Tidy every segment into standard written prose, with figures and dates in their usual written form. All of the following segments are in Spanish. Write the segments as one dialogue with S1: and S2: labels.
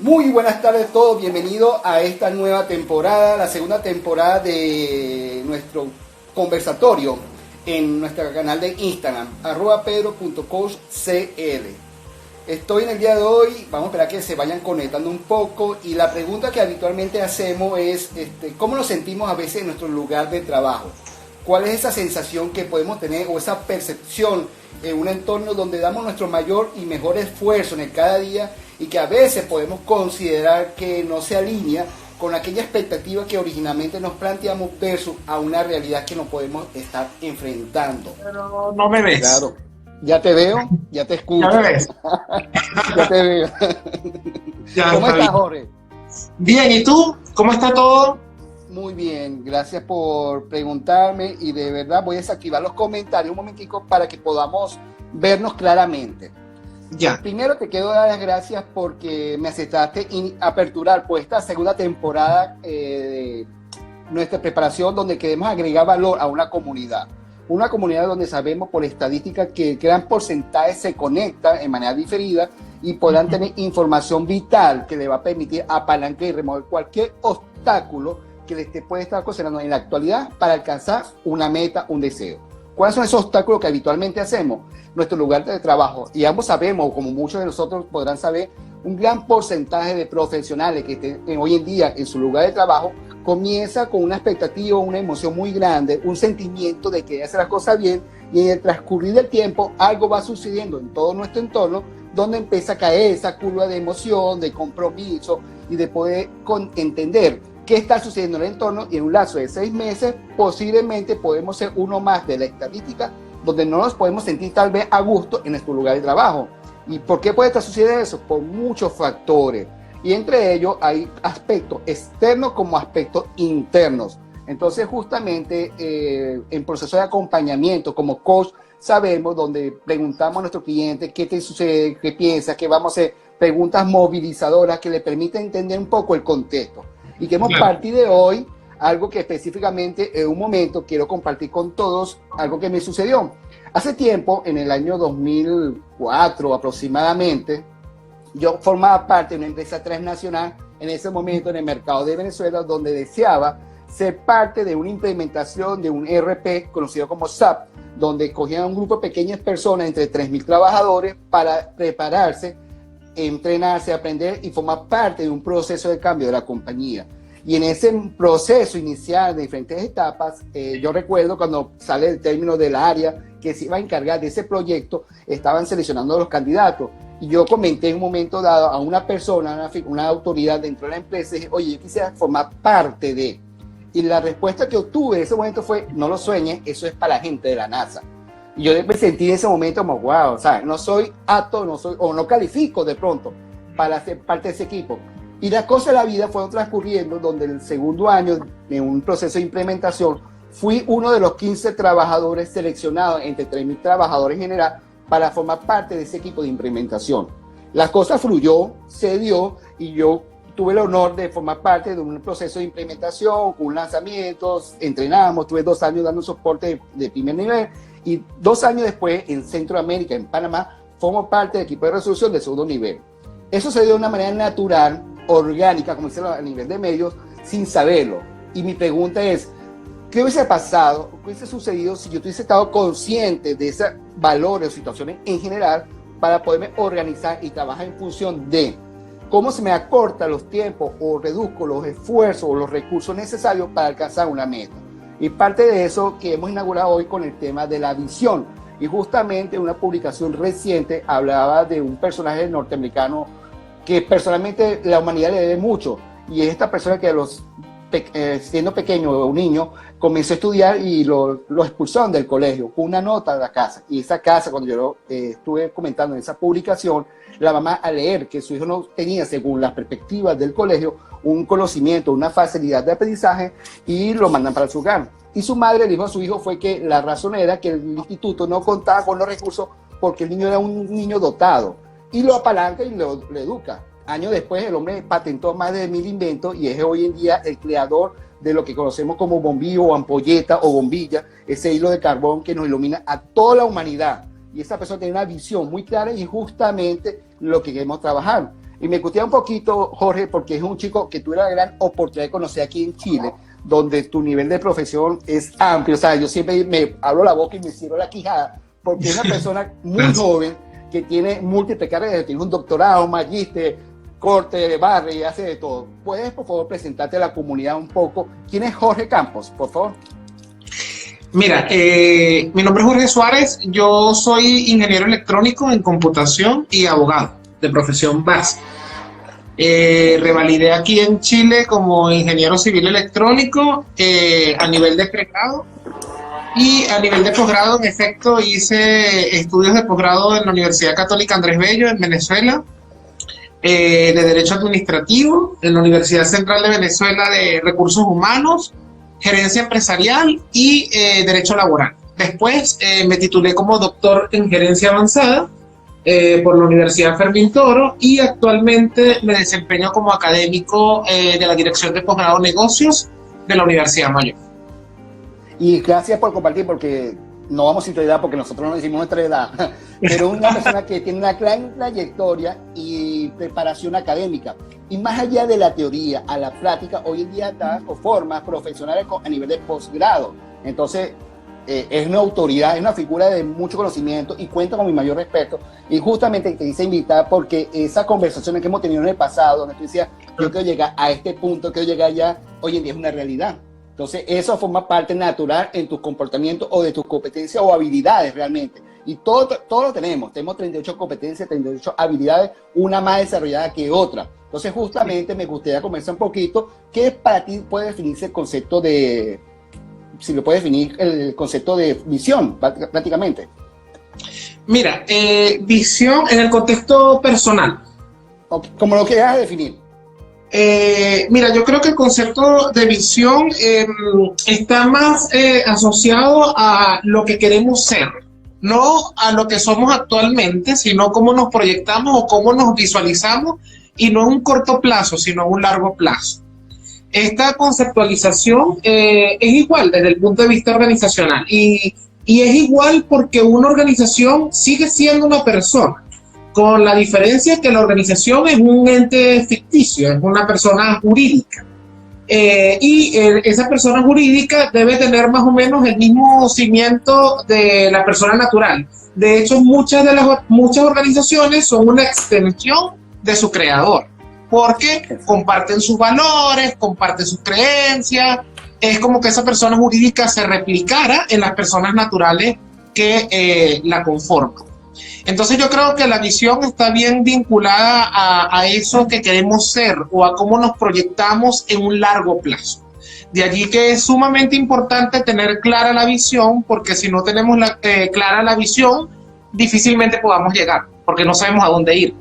S1: Muy buenas tardes a todos, bienvenidos a esta nueva temporada, la segunda temporada de nuestro conversatorio en nuestro canal de Instagram, @pedro.coachcl. Estoy en el día de hoy, vamos a esperar que se vayan conectando un poco y la pregunta que habitualmente hacemos es ¿cómo nos sentimos a veces en nuestro lugar de trabajo? ¿Cuál es esa sensación que podemos tener o esa percepción en un entorno donde damos nuestro mayor y mejor esfuerzo en el cada día y que a veces podemos considerar que no se alinea con aquella expectativa que originalmente nos planteamos versus a una realidad que nos podemos estar enfrentando?
S2: Pero no me ves.
S1: Claro, ya te veo, ya te escucho.
S2: Ya me ves.
S1: Ya te veo.
S2: Ya,
S1: ¿Cómo
S2: está
S1: estás,
S2: bien.
S1: Jorge?
S2: Bien, ¿y tú? ¿Cómo está todo?
S1: Muy bien, gracias por preguntarme y de verdad voy a desactivar los comentarios un momentico para que podamos vernos claramente.
S2: Ya.
S1: Primero te quiero dar las gracias porque me aceptaste aperturar pues esta segunda temporada de nuestra preparación donde queremos agregar valor a una comunidad donde sabemos por estadística que gran porcentaje se conecta en manera diferida y podrán tener información vital que le va a permitir apalancar y remover cualquier obstáculo que les puede estar ocasionando en la actualidad para alcanzar una meta, un deseo. ¿Cuáles son esos obstáculos que habitualmente hacemos? Nuestro lugar de trabajo. Y ambos sabemos, como muchos de nosotros podrán saber, un gran porcentaje de profesionales que estén hoy en día en su lugar de trabajo comienza con una expectativa, una emoción muy grande, un sentimiento de que hacer las cosas bien y en el transcurrir del tiempo algo va sucediendo en todo nuestro entorno donde empieza a caer esa curva de emoción, de compromiso y de poder entender qué está sucediendo en el entorno y en un lapso de 6 meses posiblemente podemos ser uno más de la estadística donde no nos podemos sentir tal vez a gusto en nuestro lugar de trabajo. ¿Y por qué puede estar sucediendo eso? Por muchos factores. Y entre ellos hay aspectos externos como aspectos internos. Entonces justamente en proceso de acompañamiento como coach sabemos donde preguntamos a nuestro cliente qué te sucede, qué piensas, qué vamos a hacer, preguntas movilizadoras que le permiten entender un poco el contexto. Y queremos partir de hoy algo que específicamente en un momento quiero compartir con todos, algo que me sucedió. Hace tiempo, en el año 2004 aproximadamente, yo formaba parte de una empresa transnacional en ese momento en el mercado de Venezuela donde deseaba ser parte de una implementación de un ERP conocido como SAP, donde cogían un grupo de pequeñas personas, entre 3.000 trabajadores, para prepararse, entrenarse, aprender y formar parte de un proceso de cambio de la compañía. Y en ese proceso inicial de diferentes etapas, yo recuerdo cuando sale el término del área que se iba a encargar de ese proyecto, estaban seleccionando a los candidatos. Y yo comenté en un momento dado a una persona, una autoridad dentro de la empresa, y dije, oye, yo quisiera formar parte de. Y la respuesta que obtuve en ese momento fue, no lo sueñes, eso es para la gente de la NASA. Y yo me sentí en ese momento como, wow, ¿sabes? No soy apto, o no califico de pronto para ser parte de ese equipo. Y las cosas de la vida fueron transcurriendo, donde el segundo año de un proceso de implementación, fui uno de los 15 trabajadores seleccionados entre 3.000 trabajadores en general para formar parte de ese equipo de implementación. La cosa fluyó, se dio y yo tuve el honor de formar parte de un proceso de implementación con lanzamientos, entrenamos, tuve 2 años dando soporte de primer nivel y 2 años después en Centroamérica, en Panamá, formo parte del equipo de resolución de segundo nivel. Eso se dio de una manera natural, orgánica, como dicen a nivel de medios, sin saberlo. Y mi pregunta es, ¿qué hubiese pasado, qué hubiese sucedido si yo hubiese estado consciente de esos valores o situaciones en general para poderme organizar y trabajar en función de cómo se me acorta los tiempos o reduzco los esfuerzos o los recursos necesarios para alcanzar una meta? Y parte de eso que hemos inaugurado hoy con el tema de la visión. Y justamente una publicación reciente hablaba de un personaje norteamericano que personalmente la humanidad le debe mucho. Y es esta persona que siendo pequeño, un niño, comenzó a estudiar y lo expulsaron del colegio con una nota de la casa. Y esa casa, cuando yo estuve comentando en esa publicación, la mamá al leer que su hijo no tenía, según las perspectivas del colegio, un conocimiento, una facilidad de aprendizaje y lo mandan para su hogar. Y su madre le dijo a su hijo fue que la razón era que el instituto no contaba con los recursos porque el niño era un niño dotado. Y lo apalanca y lo educa. Años después el hombre patentó más de 1.000 inventos y es hoy en día el creador de lo que conocemos como bombillo o ampolleta o bombilla, ese hilo de carbón que nos ilumina a toda la humanidad. Y esa persona tiene una visión muy clara y justamente lo que queremos trabajar. Y me gustaría un poquito, Jorge, porque es un chico que tuve la gran oportunidad de conocer aquí en Chile, donde tu nivel de profesión es amplio. O sea, yo siempre me abro la boca y me cierro la quijada, porque es una persona muy joven que tiene múltiples carreras, tiene un doctorado, un magíster, corte, barre y hace de todo. ¿Puedes, por favor, presentarte a la comunidad un poco? ¿Quién es Jorge Campos, por favor?
S2: Mira, mi nombre es Jorge Suárez, yo soy ingeniero electrónico en computación y abogado de profesión básica. Revalidé aquí en Chile como ingeniero civil electrónico a nivel de pregrado y a nivel de posgrado, en efecto, hice estudios de posgrado en la Universidad Católica Andrés Bello en Venezuela, de Derecho Administrativo, en la Universidad Central de Venezuela de Recursos Humanos, Gerencia Empresarial y Derecho Laboral. Después me titulé como doctor en Gerencia Avanzada por la Universidad Fermín Toro y actualmente me desempeño como académico de la Dirección de Posgrado Negocios de la Universidad Mayor.
S1: Y gracias por compartir, porque no vamos a decir tu edad porque nosotros no decimos nuestra edad, pero una persona que tiene una gran trayectoria y preparación académica. Y más allá de la teoría a la práctica, hoy en día da formas profesionales a nivel de posgrado. Entonces, es una autoridad, es una figura de mucho conocimiento y cuenta con mi mayor respeto. Y justamente te hice invitar porque esas conversaciones que hemos tenido en el pasado, donde tú decías, yo quiero llegar a este punto, quiero llegar allá, hoy en día es una realidad. Entonces, eso forma parte natural en tus comportamientos o de tus competencias o habilidades realmente. Y todo lo tenemos. Tenemos 38 competencias, 38 habilidades, una más desarrollada que otra. Entonces, justamente me gustaría conversar un poquito qué para ti puede definirse el concepto de, si lo puedes definir, el concepto de visión, prácticamente.
S2: Mira, visión en el contexto personal.
S1: Como lo quieras definir.
S2: Mira, yo creo que el concepto de visión está más asociado a lo que queremos ser, no a lo que somos actualmente, sino cómo nos proyectamos o cómo nos visualizamos, y no en un corto plazo, sino en un largo plazo. Esta conceptualización es igual desde el punto de vista organizacional y es igual porque una organización sigue siendo una persona, con la diferencia que la organización es un ente ficticio, es una persona jurídica. Esa persona jurídica debe tener más o menos el mismo cimiento de la persona natural. De hecho, muchas organizaciones son una extensión de su creador, porque comparten sus valores, comparten sus creencias. Es como que esa persona jurídica se replicara en las personas naturales que la conforman. Entonces yo creo que la visión está bien vinculada a eso que queremos ser o a cómo nos proyectamos en un largo plazo. De allí que es sumamente importante tener clara la visión, porque si no tenemos clara la visión, difícilmente podamos llegar, porque no sabemos a dónde ir.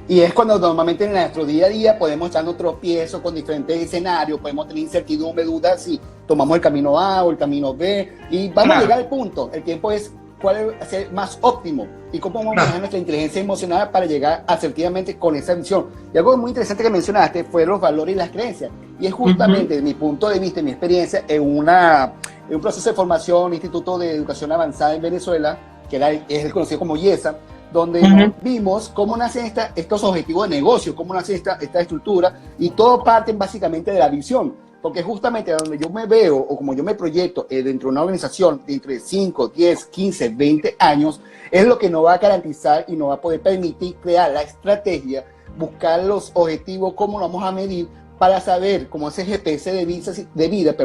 S1: Y es cuando normalmente en nuestro día a día podemos echarnos tropiezos con diferentes escenarios, podemos tener incertidumbre, dudas si tomamos el camino A o el camino B, y vamos a llegar al punto. El tiempo es cuál es ser más óptimo y cómo vamos a manejar nuestra inteligencia emocional para llegar asertivamente con esa visión. Y algo muy interesante que mencionaste fue los valores y las creencias. Y es justamente, desde mi punto de vista y mi experiencia, en un proceso de formación, Instituto de Educación Avanzada en Venezuela, que es el conocido como IESA, donde vimos cómo nacen estos objetivos de negocio, cómo nace esta estructura, y todo parte básicamente de la visión. Porque justamente donde yo me veo o como yo me proyecto dentro de una organización dentro de 5, 10, 15, 20 años, es lo que nos va a garantizar y nos va a poder permitir crear la estrategia, buscar los objetivos, cómo lo vamos a medir para saber, como ese GPS de vida,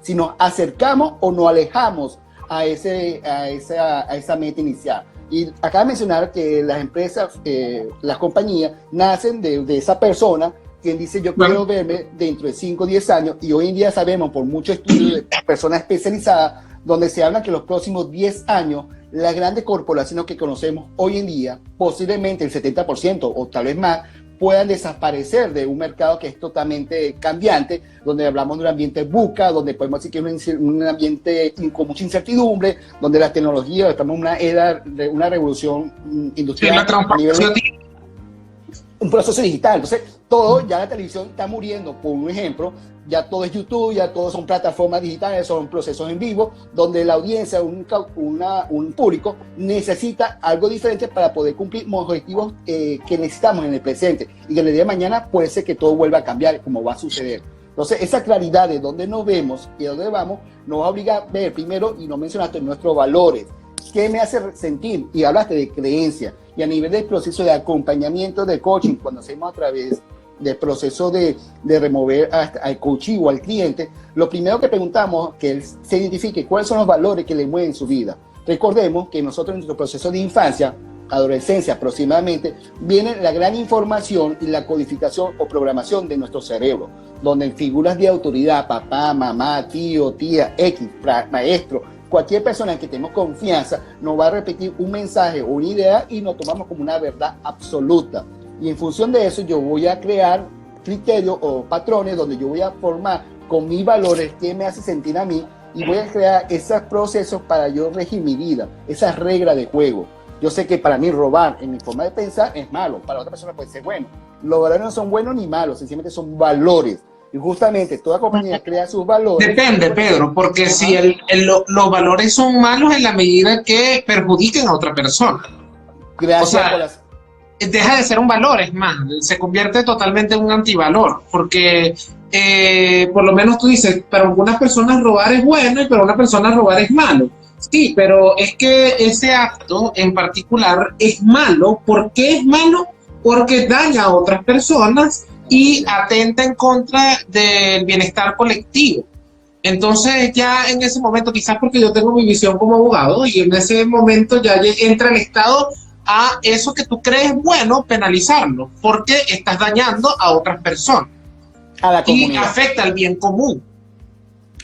S1: si nos acercamos o nos alejamos a esa meta inicial. Y acaba de mencionar que las empresas, las compañías, nacen de esa persona quien dice yo quiero verme dentro de 5 o 10 años, y hoy en día sabemos por muchos estudios de personas especializadas donde se habla que los próximos 10 años las grandes corporaciones que conocemos hoy en día, posiblemente el 70% o tal vez más, puedan desaparecer de un mercado que es totalmente cambiante, donde hablamos de un ambiente VUCA, donde podemos decir que es un ambiente con mucha incertidumbre, donde la tecnología, estamos en una era de una revolución industrial, a nivel de un proceso digital. Entonces, todo, ya la televisión está muriendo, por un ejemplo, ya todo es YouTube, ya todo son plataformas digitales, son procesos en vivo, donde la audiencia, un público, necesita algo diferente para poder cumplir objetivos que necesitamos en el presente, y que el día de mañana puede ser que todo vuelva a cambiar, como va a suceder. Entonces, esa claridad de dónde nos vemos y a dónde vamos, nos va a obligar a ver primero, y no mencionaste, nuestros valores. ¿Qué me hace sentir? Y hablaste de creencia. Y a nivel del proceso de acompañamiento de coaching, cuando hacemos a través del proceso de remover al coach o al cliente, lo primero que preguntamos es que él se identifique cuáles son los valores que le mueven su vida. Recordemos que nosotros en nuestro proceso de infancia, adolescencia aproximadamente, viene la gran información y la codificación o programación de nuestro cerebro, donde en figuras de autoridad, papá, mamá, tío, tía, X, maestro, cualquier persona en que tenemos confianza nos va a repetir un mensaje o una idea y nos tomamos como una verdad absoluta. Y en función de eso yo voy a crear criterios o patrones donde yo voy a formar con mis valores qué me hace sentir a mí, y voy a crear esos procesos para yo regir mi vida, esas reglas de juego. Yo sé que para mí robar en mi forma de pensar es malo, para otra persona puede ser bueno. Los valores no son buenos ni malos, sencillamente son valores. Y justamente toda compañía crea sus valores.
S2: Depende, Pedro, porque si los valores son malos en la medida que perjudiquen a otra persona.
S1: Gracias,
S2: o sea,
S1: por las...
S2: deja de ser un valor, es más, se convierte totalmente en un antivalor, porque por lo menos tú dices, para algunas personas robar es bueno y para una persona robar es malo. Sí, pero es que ese acto en particular es malo. ¿Por qué es malo? Porque daña a otras personas y atenta en contra del bienestar colectivo. Entonces ya en ese momento, quizás porque yo tengo mi visión como abogado, y en ese momento ya entra el Estado a eso que tú crees bueno, penalizarlo, porque estás dañando a otras personas
S1: a la comunidad.
S2: Y afecta al bien común.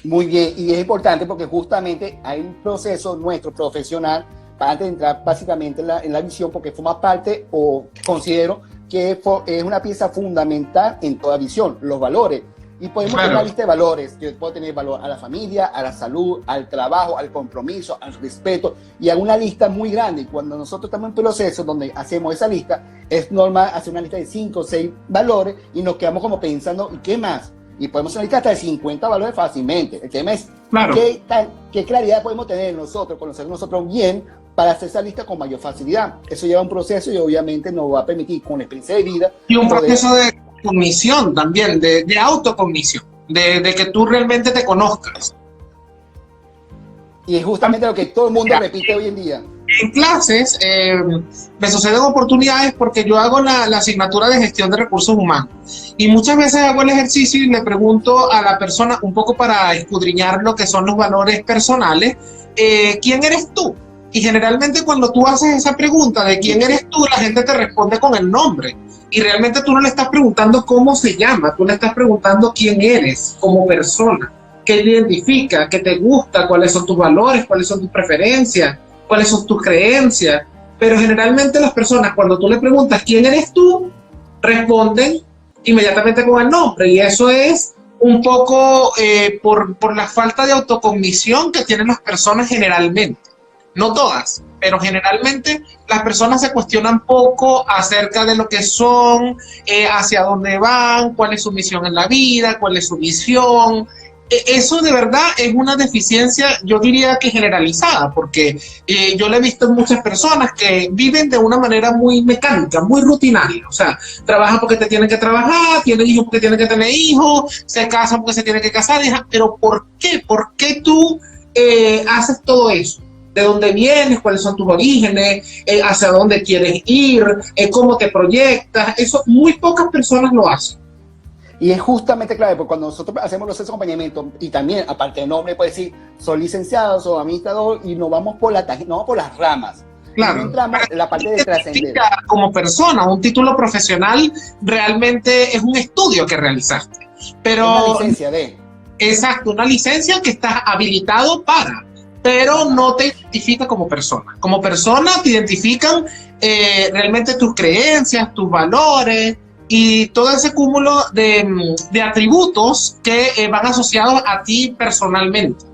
S1: Muy bien, y es importante porque justamente hay un proceso nuestro profesional para entrar básicamente en la visión, porque forma parte, o considero que es una pieza fundamental en toda visión, los valores. Y podemos tener una lista de valores. Yo puedo tener valor a la familia, a la salud, al trabajo, al compromiso, al respeto, y a una lista muy grande. Y cuando nosotros estamos en proceso donde hacemos esa lista, es normal hacer una lista de 5 o 6 valores y nos quedamos como pensando, ¿y qué más? Y podemos hacer una lista hasta de 50 valores fácilmente. El tema es qué claridad podemos tener nosotros, conocer nosotros bien, para hacer esa lista con mayor facilidad. Eso lleva un proceso y obviamente nos va a permitir, con la experiencia de vida...
S2: Y un proceso de cognición también, de autocognición, de que tú realmente te conozcas.
S1: Y es justamente lo que todo el mundo repite hoy en día.
S2: En clases me suceden oportunidades porque yo hago la asignatura de gestión de recursos humanos, y muchas veces hago el ejercicio y le pregunto a la persona, un poco para escudriñar lo que son los valores personales, ¿quién eres tú? Y generalmente cuando tú haces esa pregunta de quién eres tú, la gente te responde con el nombre. Y realmente tú no le estás preguntando cómo se llama, tú le estás preguntando quién eres como persona, qué te identifica, qué te gusta, cuáles son tus valores, cuáles son tus preferencias, cuáles son tus creencias. Pero generalmente las personas, cuando tú le preguntas quién eres tú, responden inmediatamente con el nombre. Y eso es un poco por la falta de autocognición que tienen las personas generalmente. No todas, pero generalmente las personas se cuestionan poco acerca de lo que son, hacia dónde van, cuál es su misión en la vida, cuál es su visión. Eso de verdad es una deficiencia, yo diría que generalizada, porque yo lo he visto en muchas personas que viven de una manera muy mecánica, muy rutinaria. O sea, trabajan porque te tienen que trabajar, tienen hijos porque tienen que tener hijos, se casan porque se tienen que casar, pero ¿por qué? ¿Por qué tú haces todo eso? ¿De dónde vienes? ¿Cuáles son tus orígenes? ¿Hacia dónde quieres ir? ¿Cómo te proyectas? Eso muy pocas personas lo hacen.
S1: Y es justamente clave, porque cuando nosotros hacemos los acompañamientos, y también, aparte del nombre, puede decir, soy licenciado, soy administrador, y nos vamos por las ramas.
S2: Claro.
S1: Entramos en la parte de trascender.
S2: Como persona, un título profesional realmente es un estudio que realizaste. Pero,
S1: una licencia de...
S2: Exacto, una licencia que estás habilitado para... pero no te identifica como persona. Como persona te identifican realmente tus creencias, tus valores y todo ese cúmulo de atributos que van asociados a ti personalmente.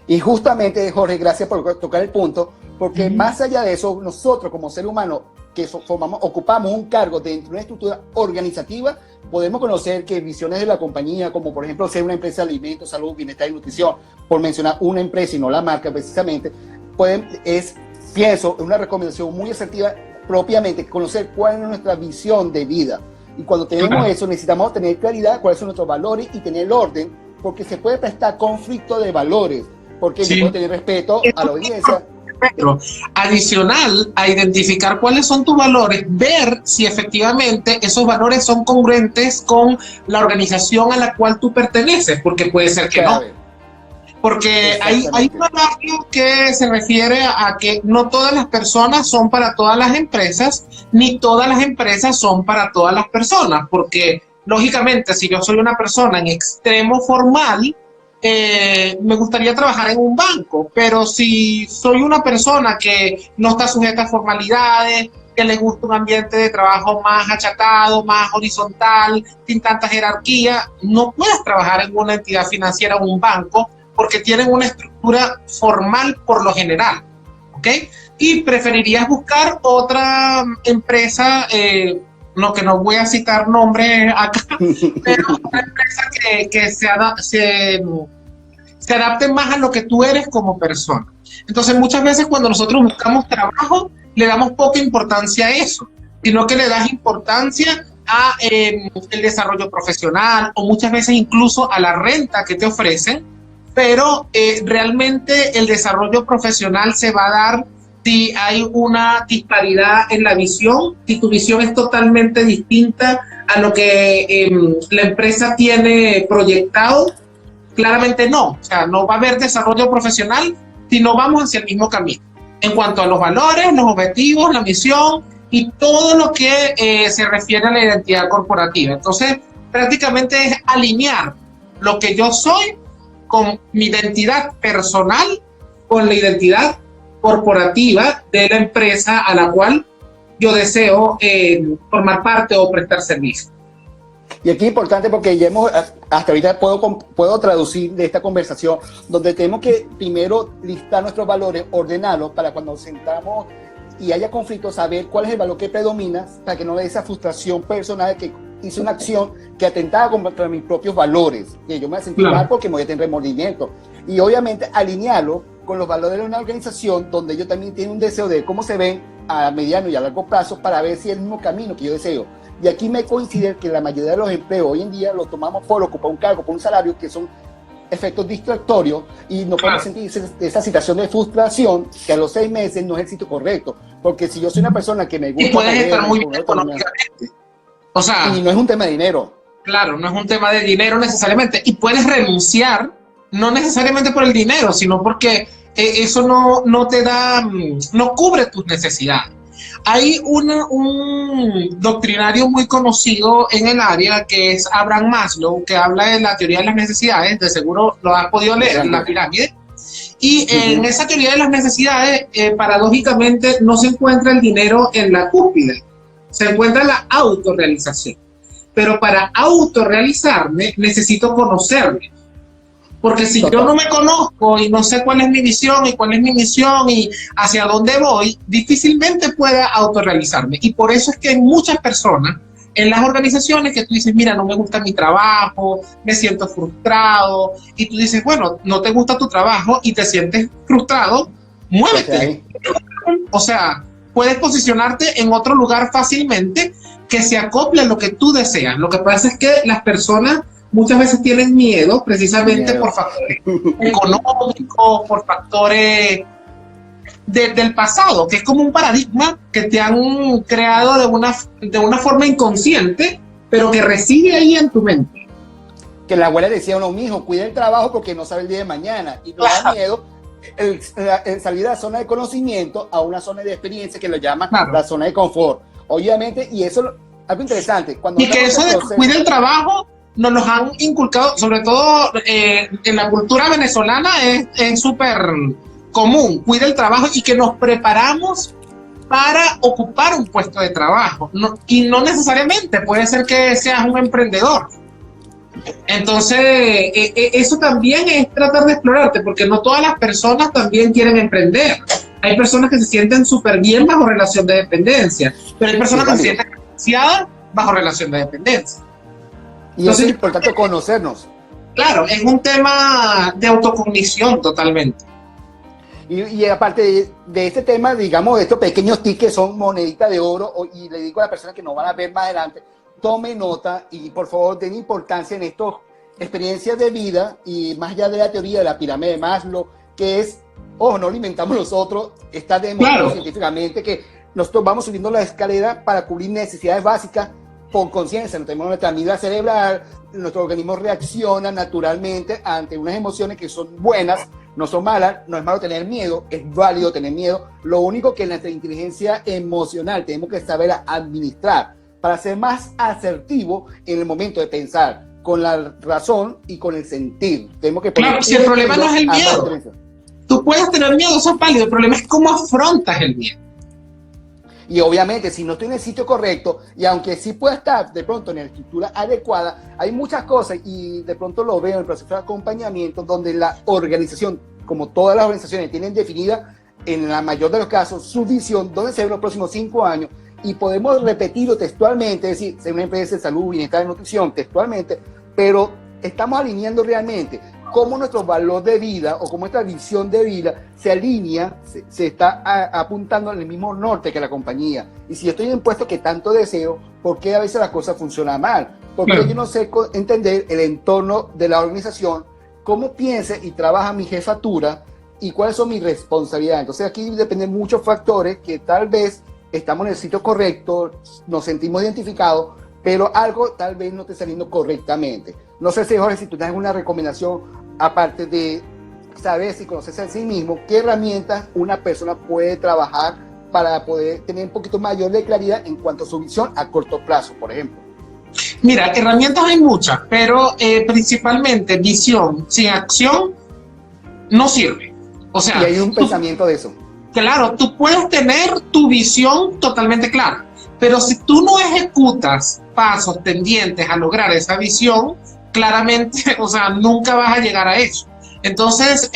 S1: Y justamente, Jorge, gracias por tocar el punto, porque más allá de eso, nosotros como ser humano que ocupamos un cargo dentro de una estructura organizativa, podemos conocer que visiones de la compañía, como por ejemplo ser una empresa de alimentos, salud, bienestar y nutrición, por mencionar una empresa y no la marca precisamente, pienso, es una recomendación muy asertiva propiamente, conocer cuál es nuestra visión de vida. Y cuando tenemos eso, necesitamos tener claridad cuáles son nuestros valores y tener el orden, porque se puede prestar conflicto de valores, porque yo puedo tener respeto a la audiencia.
S2: Pero adicional a identificar cuáles son tus valores, ver si efectivamente esos valores son congruentes con la organización a la cual tú perteneces, porque puede ser que no. Porque hay un adagio que se refiere a que no todas las personas son para todas las empresas, ni todas las empresas son para todas las personas, porque lógicamente si yo soy una persona en extremo formal, me gustaría trabajar en un banco, pero si soy una persona que no está sujeta a formalidades, que le gusta un ambiente de trabajo más achatado, más horizontal, sin tanta jerarquía, no puedes trabajar en una entidad financiera o un banco porque tienen una estructura formal por lo general, ¿ok? Y preferirías buscar otra empresa, que no voy a citar nombres acá, pero una empresa que se adapte más a lo que tú eres como persona. Entonces, muchas veces cuando nosotros buscamos trabajo, le damos poca importancia a eso, sino que le das importancia a el desarrollo profesional o muchas veces incluso a la renta que te ofrecen, pero realmente el desarrollo profesional se va a dar si hay una disparidad en la visión, si tu visión es totalmente distinta a lo que la empresa tiene proyectado. Claramente no, o sea, no va a haber desarrollo profesional si no vamos hacia el mismo camino. En cuanto a los valores, los objetivos, la misión y todo lo que se refiere a la identidad corporativa. Entonces, prácticamente es alinear lo que yo soy con mi identidad personal, con la identidad corporativa de la empresa a la cual yo deseo formar parte o prestar servicio.
S1: Y aquí es importante porque ya hasta ahorita puedo traducir de esta conversación, donde tenemos que primero listar nuestros valores, ordenarlos para cuando nos sentamos y haya conflicto, saber cuál es el valor que predomina, para que no haya esa frustración personal que hice una acción que atentaba contra mis propios valores, que yo me voy a sentir mal porque me voy a tener remordimiento. Y obviamente alinearlo con los valores de una organización donde ellos también tienen un deseo de cómo se ven a mediano y a largo plazo para ver si es el mismo camino que yo deseo. Y aquí me coincide que la mayoría de los empleos hoy en día lo tomamos por ocupar un cargo, por un salario, que son efectos distractorios y no podemos sentir esa situación de frustración que a los 6 meses no es el sitio correcto. Porque si yo soy una persona que me gusta...
S2: Y puedes estar muy bien económicamente. O sea...
S1: Y no es un tema de dinero.
S2: Claro, no es un tema de dinero necesariamente. Y puedes renunciar, no necesariamente por el dinero, sino porque eso no te da, no cubre tus necesidades. Hay un doctrinario muy conocido en el área que es Abraham Maslow, que habla de la teoría de las necesidades, de seguro lo has podido leer, en la pirámide. Y en esa teoría de las necesidades, paradójicamente, no se encuentra el dinero en la cúspide, se encuentra la autorrealización. Pero para autorrealizarme necesito conocerme. Porque si yo no me conozco y no sé cuál es mi visión y cuál es mi misión y hacia dónde voy, difícilmente pueda autorrealizarme. Y por eso es que hay muchas personas en las organizaciones que tú dices, mira, no me gusta mi trabajo, me siento frustrado. Y tú dices, bueno, no te gusta tu trabajo y te sientes frustrado, muévete. O sea, puedes posicionarte en otro lugar fácilmente que se acople a lo que tú deseas. Lo que pasa es que las personas muchas veces tienen miedo precisamente por factores económicos, por factores del pasado, que es como un paradigma que te han creado de una forma inconsciente, pero que reside ahí en tu mente.
S1: Que la abuela decía a uno, mijo, cuida el trabajo porque no sabe el día de mañana. Y no da miedo el salir de la zona de conocimiento a una zona de experiencia que lo llaman la zona de confort. Obviamente, y eso es algo interesante.
S2: Y que eso de cuida el trabajo nos los han inculcado, sobre todo en la cultura venezolana es súper común, cuida el trabajo y que nos preparamos para ocupar un puesto de trabajo. Y no necesariamente, puede ser que seas un emprendedor. Entonces, eso también es tratar de explorarte, porque no todas las personas también quieren emprender. Hay personas que se sienten súper bien bajo relación de dependencia, pero hay personas que se sienten ansiadas bajo relación de dependencia.
S1: Y entonces, es importante conocernos.
S2: Claro, es un tema de autocognición totalmente.
S1: Y aparte de este tema, digamos, de estos pequeños tips que son moneditas de oro, y le digo a las personas que nos van a ver más adelante, tome nota y por favor den importancia en estas experiencias de vida y más allá de la teoría de la pirámide de Maslow, que es, ojo, no lo inventamos nosotros, está demostrado científicamente que nosotros vamos subiendo la escalera para cubrir necesidades básicas por conciencia. No tenemos nuestra amígdala cerebral, nuestro organismo reacciona naturalmente ante unas emociones que son buenas, no son malas. No es malo tener miedo, es válido tener miedo. Lo único que en nuestra inteligencia emocional tenemos que saber administrar para ser más asertivo en el momento de pensar, con la razón y con el sentir. Tenemos que
S2: claro, si el problema no es el miedo, tú puedes tener miedo, eso es válido, el problema es cómo afrontas el miedo.
S1: Y obviamente, si no estoy en el sitio correcto, y aunque sí pueda estar de pronto en la estructura adecuada, hay muchas cosas, y de pronto lo veo en el proceso de acompañamiento, donde la organización, como todas las organizaciones, tienen definida, en la mayor de los casos, su visión, dónde se ven los próximos 5 años, y podemos repetirlo textualmente, es decir, ser una empresa de salud, bienestar y nutrición, textualmente, pero estamos alineando realmente cómo nuestro valor de vida o cómo nuestra visión de vida se alinea, se está apuntando en el mismo norte que la compañía. Y si yo estoy en un puesto que tanto deseo, ¿por qué a veces las cosas funcionan mal? Porque yo no sé entender el entorno de la organización, cómo piensa y trabaja mi jefatura y cuáles son mis responsabilidades. Entonces aquí dependen muchos factores que tal vez estamos en el sitio correcto, nos sentimos identificados, pero algo tal vez no esté saliendo correctamente. No sé si, Jorge, si tú tienes alguna recomendación, aparte de saber si conocerse a sí mismo, qué herramientas una persona puede trabajar para poder tener un poquito mayor de claridad en cuanto a su visión a corto plazo, por ejemplo.
S2: Mira, herramientas hay muchas, pero principalmente visión sin acción no sirve. O sea,
S1: y hay un pensamiento de eso.
S2: Claro, tú puedes tener tu visión totalmente clara, pero si tú no ejecutas pasos tendientes a lograr esa visión, claramente, o sea, nunca vas a llegar a eso. Entonces,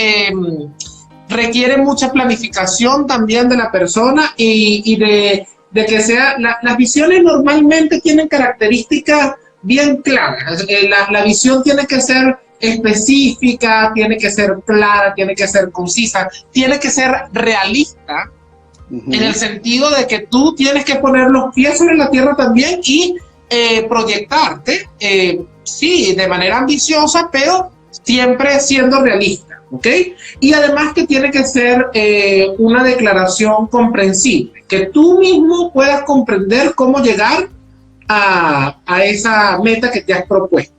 S2: requiere mucha planificación también de la persona y de que sea, las visiones normalmente tienen características bien claras. La visión tiene que ser específica, tiene que ser clara, tiene que ser concisa, tiene que ser realista, en el sentido de que tú tienes que poner los pies sobre la tierra también y proyectarte, sí, de manera ambiciosa, pero siempre siendo realista, ¿ok? Y además que tiene que ser una declaración comprensible, que tú mismo puedas comprender cómo llegar a esa meta que te has propuesto,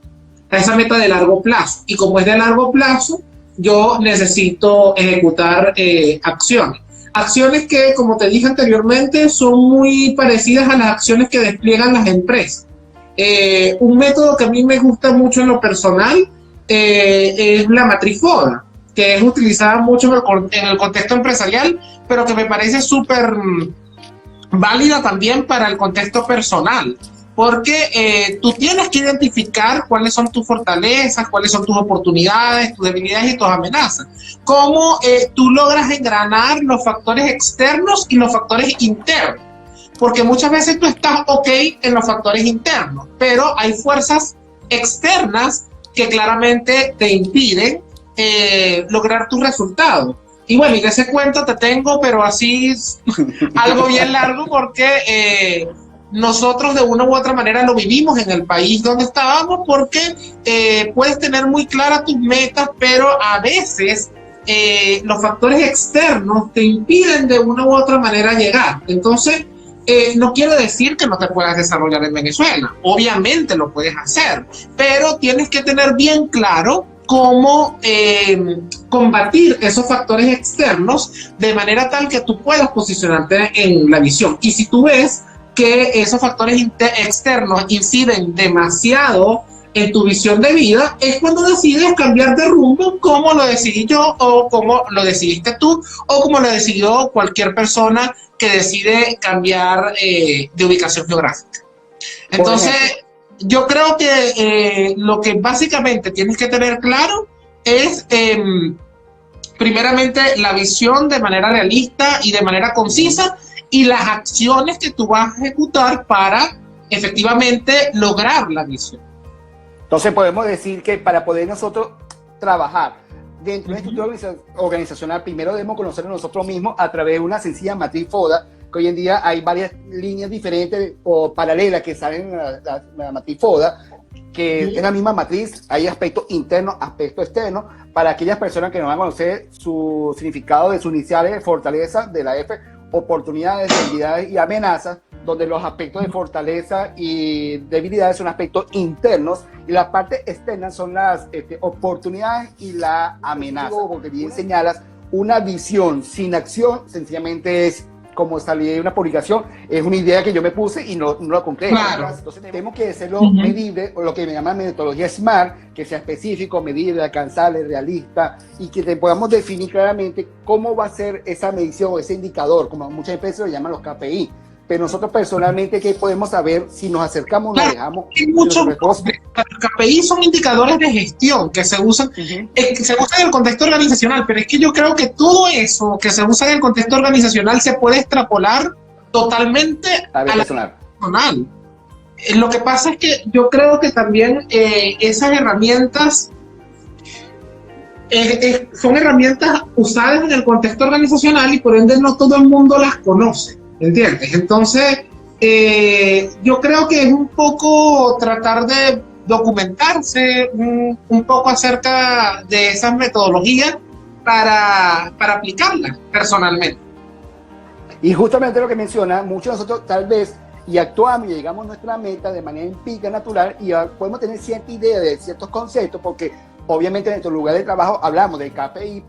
S2: a esa meta de largo plazo. Y como es de largo plazo, yo necesito ejecutar acciones. Acciones que, como te dije anteriormente, son muy parecidas a las acciones que despliegan las empresas. Un método que a mí me gusta mucho en lo personal es la matriz FODA, que es utilizada mucho en el contexto empresarial, pero que me parece súper válida también para el contexto personal. Porque tú tienes que identificar cuáles son tus fortalezas, cuáles son tus oportunidades, tus debilidades y tus amenazas. Cómo tú logras engranar los factores externos y los factores internos. Porque muchas veces tú estás ok en los factores internos, pero hay fuerzas externas que claramente te impiden lograr tus resultados. Y bueno, y de ese cuento te tengo, pero así algo bien largo porque... nosotros de una u otra manera lo vivimos en el país donde estábamos, porque puedes tener muy claras tus metas, pero a veces los factores externos te impiden de una u otra manera llegar. Entonces, no quiero decir que no te puedas desarrollar en Venezuela, obviamente lo puedes hacer, pero tienes que tener bien claro cómo combatir esos factores externos de manera tal que tú puedas posicionarte en la visión. Y si tú ves que esos factores externos inciden demasiado en tu visión de vida, es cuando decides cambiar de rumbo, como lo decidí yo, o como lo decidiste tú, o como lo decidió cualquier persona que decide cambiar de ubicación geográfica. Entonces, yo creo que lo que básicamente tienes que tener claro es, primeramente, la visión de manera realista y de manera concisa y las acciones que tú vas a ejecutar para efectivamente lograr la visión.
S1: Entonces podemos decir que para poder nosotros trabajar dentro de una estructura organizacional, primero debemos conocernos nosotros mismos a través de una sencilla matriz FODA, que hoy en día hay varias líneas diferentes o paralelas que salen en la matriz FODA, que es la misma matriz, hay aspectos internos, aspectos externos, para aquellas personas que no van a conocer su significado de sus iniciales de fortaleza de la F, oportunidades, debilidades y amenazas, donde los aspectos de fortaleza y debilidades son aspectos internos y las partes externas son las oportunidades y la amenaza. Porque bien señalas, una visión sin acción sencillamente es como salí de una publicación, es una idea que yo me puse y no la concreto.
S2: Claro.
S1: Entonces tenemos que hacerlo medible, o lo que me llaman metodología SMART, que sea específico, medible, alcanzable, realista, y que podamos definir claramente cómo va a ser esa medición o ese indicador, como muchas empresas lo llaman los KPI. Pero nosotros personalmente, ¿qué podemos saber si nos acercamos o nos dejamos?
S2: Los KPI son indicadores de gestión que se usan, en el contexto organizacional, pero es que yo creo que todo eso que se usa en el contexto organizacional se puede extrapolar totalmente a la personal. Lo que pasa es que yo creo que también esas herramientas son herramientas usadas en el contexto organizacional y por ende no todo el mundo las conoce. ¿Entiendes? Entonces, yo creo que es un poco tratar de documentarse un poco acerca de esas metodologías para aplicarlas personalmente.
S1: Y justamente lo que menciona, muchos de nosotros tal vez y actuamos y llegamos a nuestra meta de manera empírica, natural, y podemos tener cierta idea de ciertos conceptos, porque obviamente en nuestro lugar de trabajo hablamos del KPI,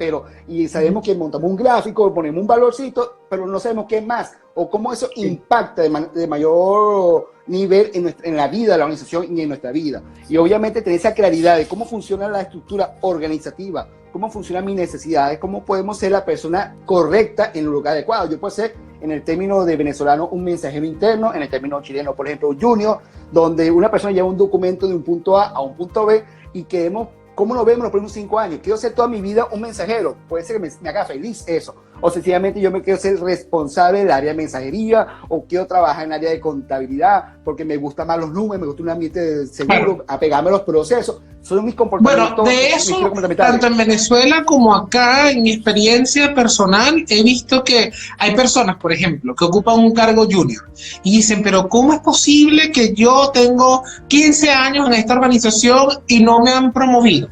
S1: y sabemos que montamos un gráfico, ponemos un valorcito, pero no sabemos qué más, o cómo eso impacta de mayor nivel en la vida de la organización y en nuestra vida. Y obviamente tener esa claridad de cómo funciona la estructura organizativa, cómo funcionan mis necesidades, cómo podemos ser la persona correcta en el lugar adecuado. Yo puedo ser, en el término de venezolano, un mensajero interno, en el término chileno, por ejemplo, junior, donde una persona lleva un documento de un punto A a un punto B y queremos, ¿cómo nos vemos los próximos 5 años? Quiero ser toda mi vida un mensajero, puede ser que me haga feliz eso, o sencillamente yo me quiero ser responsable del área de mensajería, o quiero trabajar en el área de contabilidad, porque me gustan más los números, me gusta un ambiente seguro, apegarme a los procesos. Son mis comportamientos.
S2: Bueno, de eso, tanto en Venezuela como acá, en mi experiencia personal, he visto que hay personas, por ejemplo, que ocupan un cargo junior y dicen, pero ¿cómo es posible que yo tengo 15 años en esta organización y no me han promovido?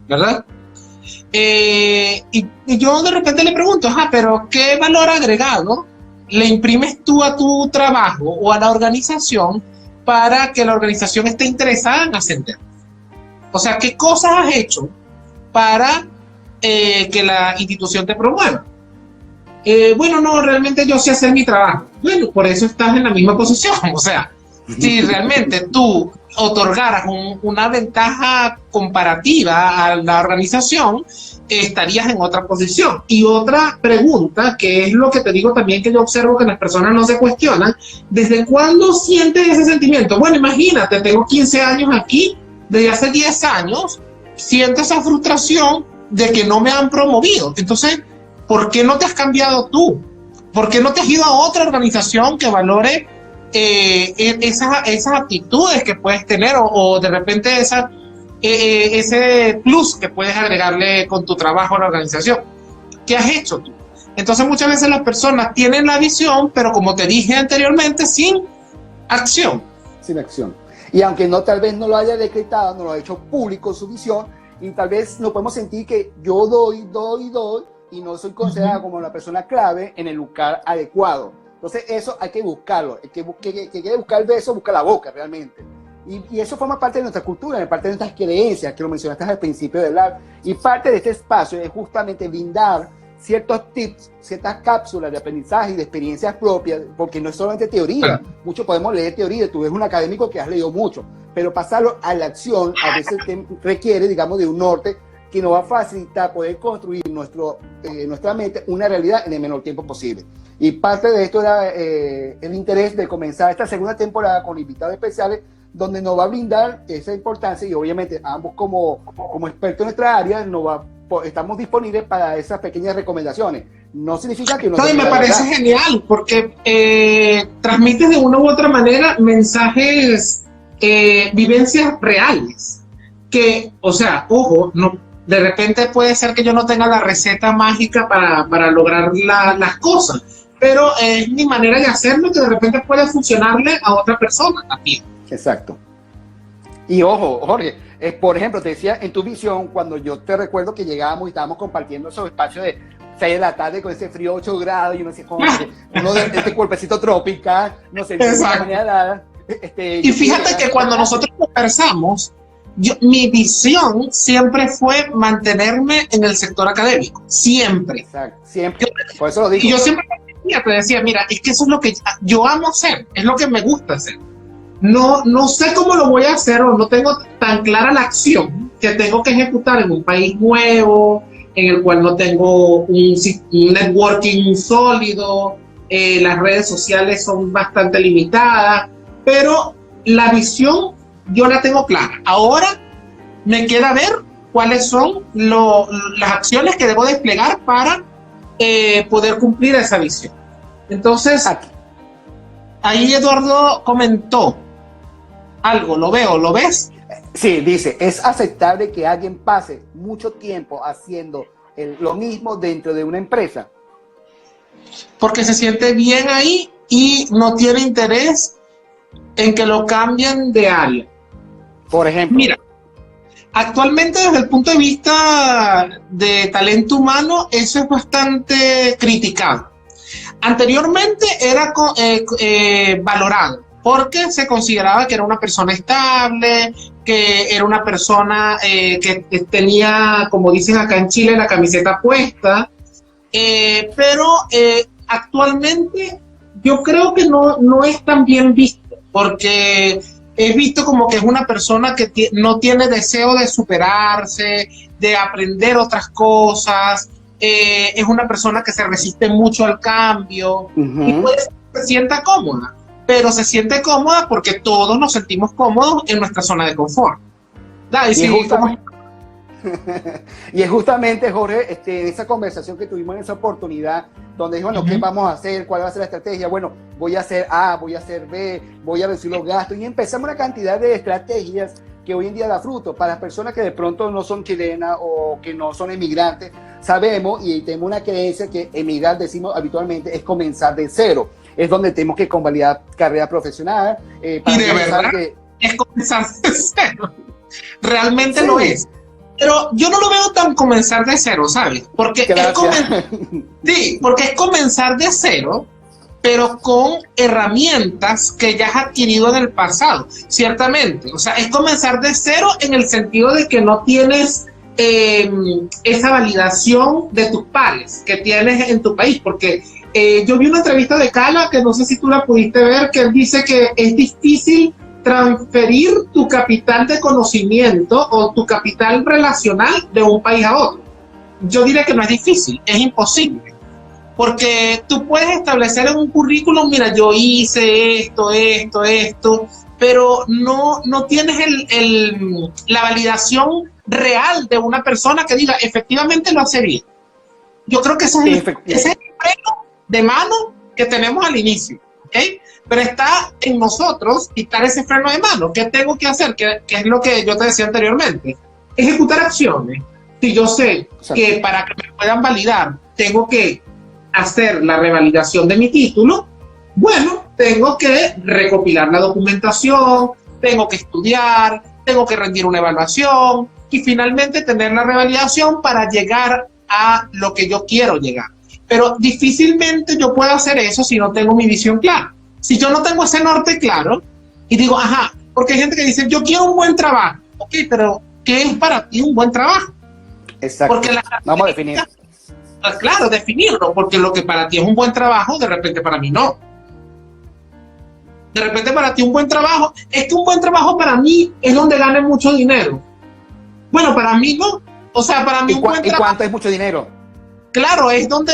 S2: ¿Verdad? Y yo de repente le pregunto, pero ¿qué valor agregado le imprimes tú a tu trabajo o a la organización para que la organización esté interesada en ascender? O sea, ¿qué cosas has hecho para que la institución te promueva? Bueno, no, realmente yo sé hacer mi trabajo. Bueno, por eso estás en la misma posición. O sea, si realmente tú otorgaras una ventaja comparativa a la organización, estarías en otra posición. Y otra pregunta, que es lo que te digo también, que yo observo que las personas no se cuestionan, ¿desde cuándo sientes ese sentimiento? Bueno, imagínate, tengo 15 años aquí, desde hace 10 años, siento esa frustración de que no me han promovido. Entonces, ¿por qué no te has cambiado tú? ¿Por qué no te has ido a otra organización que valore esas aptitudes que puedes tener o de repente ese plus que puedes agregarle con tu trabajo a la organización? ¿Qué has hecho tú? Entonces muchas veces las personas tienen la visión, pero como te dije anteriormente, sin acción.
S1: Sin acción. Y aunque tal vez no lo haya decretado, no lo ha hecho público su visión, y tal vez nos podemos sentir que yo doy, y no soy considerada como la persona clave en el lugar adecuado. Entonces eso hay que buscarlo. El que quiere buscar el beso, busca la boca realmente. Y eso forma parte de nuestra cultura, parte de nuestras creencias, que lo mencionaste al principio del live. Y parte de este espacio es justamente brindar ciertos tips, ciertas cápsulas de aprendizaje y de experiencias propias, porque no es solamente teoría. Muchos podemos leer teoría, tú eres un académico que has leído mucho, pero pasarlo a la acción a veces requiere, digamos, de un norte que nos va a facilitar poder construir nuestra mente, una realidad en el menor tiempo posible. Y parte de esto era el interés de comenzar esta segunda temporada con invitados especiales, donde nos va a brindar esa importancia y obviamente ambos como expertos en nuestra área estamos disponibles para esas pequeñas recomendaciones. No significa que
S2: no, y me parece genial porque transmites de una u otra manera mensajes, vivencias reales. Que, o sea, ojo, no, de repente puede ser que yo no tenga la receta mágica para lograr las cosas, pero es mi manera de hacerlo que de repente puede funcionarle a otra persona también.
S1: Exacto. Y ojo, Jorge, por ejemplo, te decía en tu visión, cuando yo te recuerdo que llegábamos y estábamos compartiendo esos espacios de 6 de la tarde con ese frío 8 grados y uno decía, uno de este cuerpecito tropical, no sé, de una manera dada.
S2: Y fíjate que cuando nosotros conversamos, mi visión siempre fue mantenerme en el sector académico, siempre.
S1: Exacto, siempre. Por eso lo digo.
S2: Y yo siempre te decía, mira, es que eso es lo que yo amo hacer, es lo que me gusta hacer. No sé cómo lo voy a hacer o no tengo tan clara la acción que tengo que ejecutar en un país nuevo, en el cual no tengo un networking sólido, las redes sociales son bastante limitadas, pero la visión yo la tengo clara. Ahora me queda ver cuáles son las acciones que debo desplegar para poder cumplir esa visión. Entonces, ahí Eduardo comentó algo, ¿lo veo? ¿Lo ves?
S1: Sí, dice, es aceptable que alguien pase mucho tiempo haciendo lo mismo dentro de una empresa.
S2: Porque se siente bien ahí y no tiene interés en que lo cambien de área.
S1: Por ejemplo.
S2: Mira, actualmente desde el punto de vista de talento humano, eso es bastante criticado. Anteriormente era valorado porque se consideraba que era una persona estable, que era una persona que tenía, como dicen acá en Chile, la camiseta puesta, pero actualmente yo creo que no es tan bien visto, porque es visto como que es una persona que no tiene deseo de superarse, de aprender otras cosas, es una persona que se resiste mucho al cambio, y pues se sienta cómoda, pero se siente cómoda porque todos nos sentimos cómodos en nuestra zona de confort.
S1: Y es justamente, Jorge, en esa conversación que tuvimos en esa oportunidad, donde dijo, bueno, ¿qué vamos a hacer? ¿Cuál va a ser la estrategia? Bueno, voy a hacer A, voy a hacer B, voy a reducir los gastos, y empezamos una cantidad de estrategias que hoy en día da fruto. Para las personas que de pronto no son chilenas o que no son emigrantes, sabemos y tenemos una creencia que emigrar, decimos habitualmente, es comenzar de cero. Es donde tenemos que convalidar carrera profesional.
S2: Para y de verdad es comenzar de cero. Realmente lo es. Pero yo no lo veo tan comenzar de cero, ¿sabes? Porque es comenzar de cero, pero con herramientas que ya has adquirido en el pasado, ciertamente. O sea, es comenzar de cero en el sentido de que no tienes esa validación de tus pares que tienes en tu país, porque yo vi una entrevista de Cala, que no sé si tú la pudiste ver, que él dice que es difícil transferir tu capital de conocimiento o tu capital relacional de un país a otro. Yo diría que no es difícil, es imposible. Porque tú puedes establecer en un currículum, mira, yo hice esto, pero no tienes la validación real de una persona que diga, efectivamente lo hace bien. Yo creo que ese es el freno de mano que tenemos al inicio, ¿ok? Pero está en nosotros quitar ese freno de mano. ¿Qué tengo que hacer? Que es lo que yo te decía anteriormente. Ejecutar acciones. Si yo sé que para que me puedan validar tengo que hacer la revalidación de mi título, bueno, tengo que recopilar la documentación, tengo que estudiar, tengo que rendir una evaluación y finalmente tener la revalidación para llegar a lo que yo quiero llegar. Pero difícilmente yo puedo hacer eso si no tengo mi visión clara. Si yo no tengo ese norte claro y digo, ajá, porque hay gente que dice, yo quiero un buen trabajo. Ok, pero ¿qué es para ti un buen trabajo?
S1: Exacto.
S2: Porque
S1: vamos a definir.
S2: Pues claro, definirlo, porque lo que para ti es un buen trabajo, de repente para mí no. De repente para ti un buen trabajo, es que un buen trabajo para mí es donde gane mucho dinero. Bueno, para mí no. O sea, para mí un buen trabajo.
S1: ¿Y cuánto es mucho dinero?
S2: Claro, es donde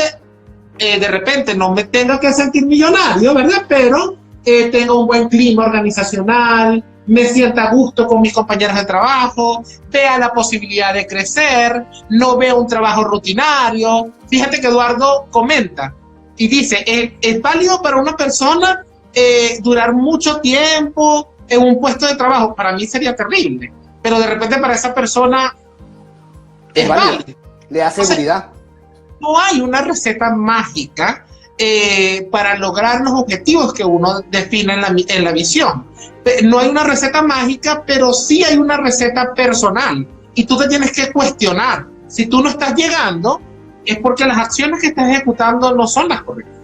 S2: de repente no me tenga que sentir millonario, ¿verdad? Pero tengo un buen clima organizacional, me sienta a gusto con mis compañeros de trabajo, vea la posibilidad de crecer, no vea un trabajo rutinario. Fíjate que Eduardo comenta y dice, es válido para una persona durar mucho tiempo en un puesto de trabajo. Para mí sería terrible, pero de repente para esa persona es válido.
S1: Le da seguridad.
S2: No hay una receta mágica para lograr los objetivos que uno define en la visión. No hay una receta mágica, pero sí hay una receta personal. Y tú te tienes que cuestionar. Si tú no estás llegando, es porque las acciones que estás ejecutando no son las correctas.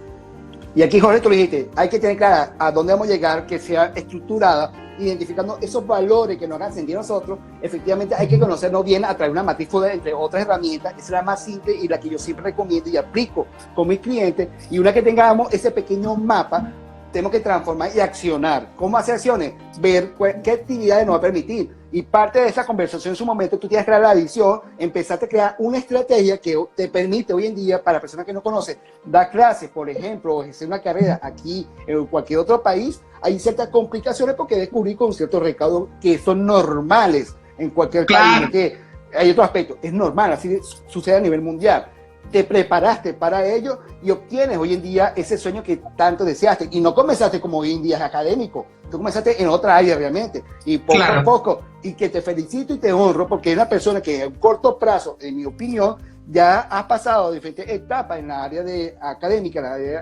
S1: Y aquí, Jorge, tú lo dijiste, hay que tener clara a dónde vamos a llegar, que sea estructurada, identificando esos valores que nos hagan sentir nosotros. Efectivamente, hay que conocernos bien a través de una matriz entre otras herramientas. Esa es la más simple y la que yo siempre recomiendo y aplico con mis clientes. Y una que tengamos ese pequeño mapa, tenemos que transformar y accionar. ¿Cómo hacer acciones? Ver qué actividades nos va a permitir. Y parte de esa conversación en su momento, tú tienes que crear la visión, empezaste a crear una estrategia que te permite hoy en día, para personas que no conocen, dar clases, por ejemplo, o ejercer una carrera aquí en cualquier otro país. Hay ciertas complicaciones porque descubrí con ciertos recaudos que son normales en cualquier país. Que hay otro aspecto, es normal, así sucede a nivel mundial. Te preparaste para ello y obtienes hoy en día ese sueño que tanto deseaste. Y no comenzaste como hoy en día es académico, tú comenzaste en otra área realmente. Y poco a poco, y que te felicito y te honro porque es una persona que en un corto plazo, en mi opinión, ya has pasado diferentes etapas en la área de académica, en la área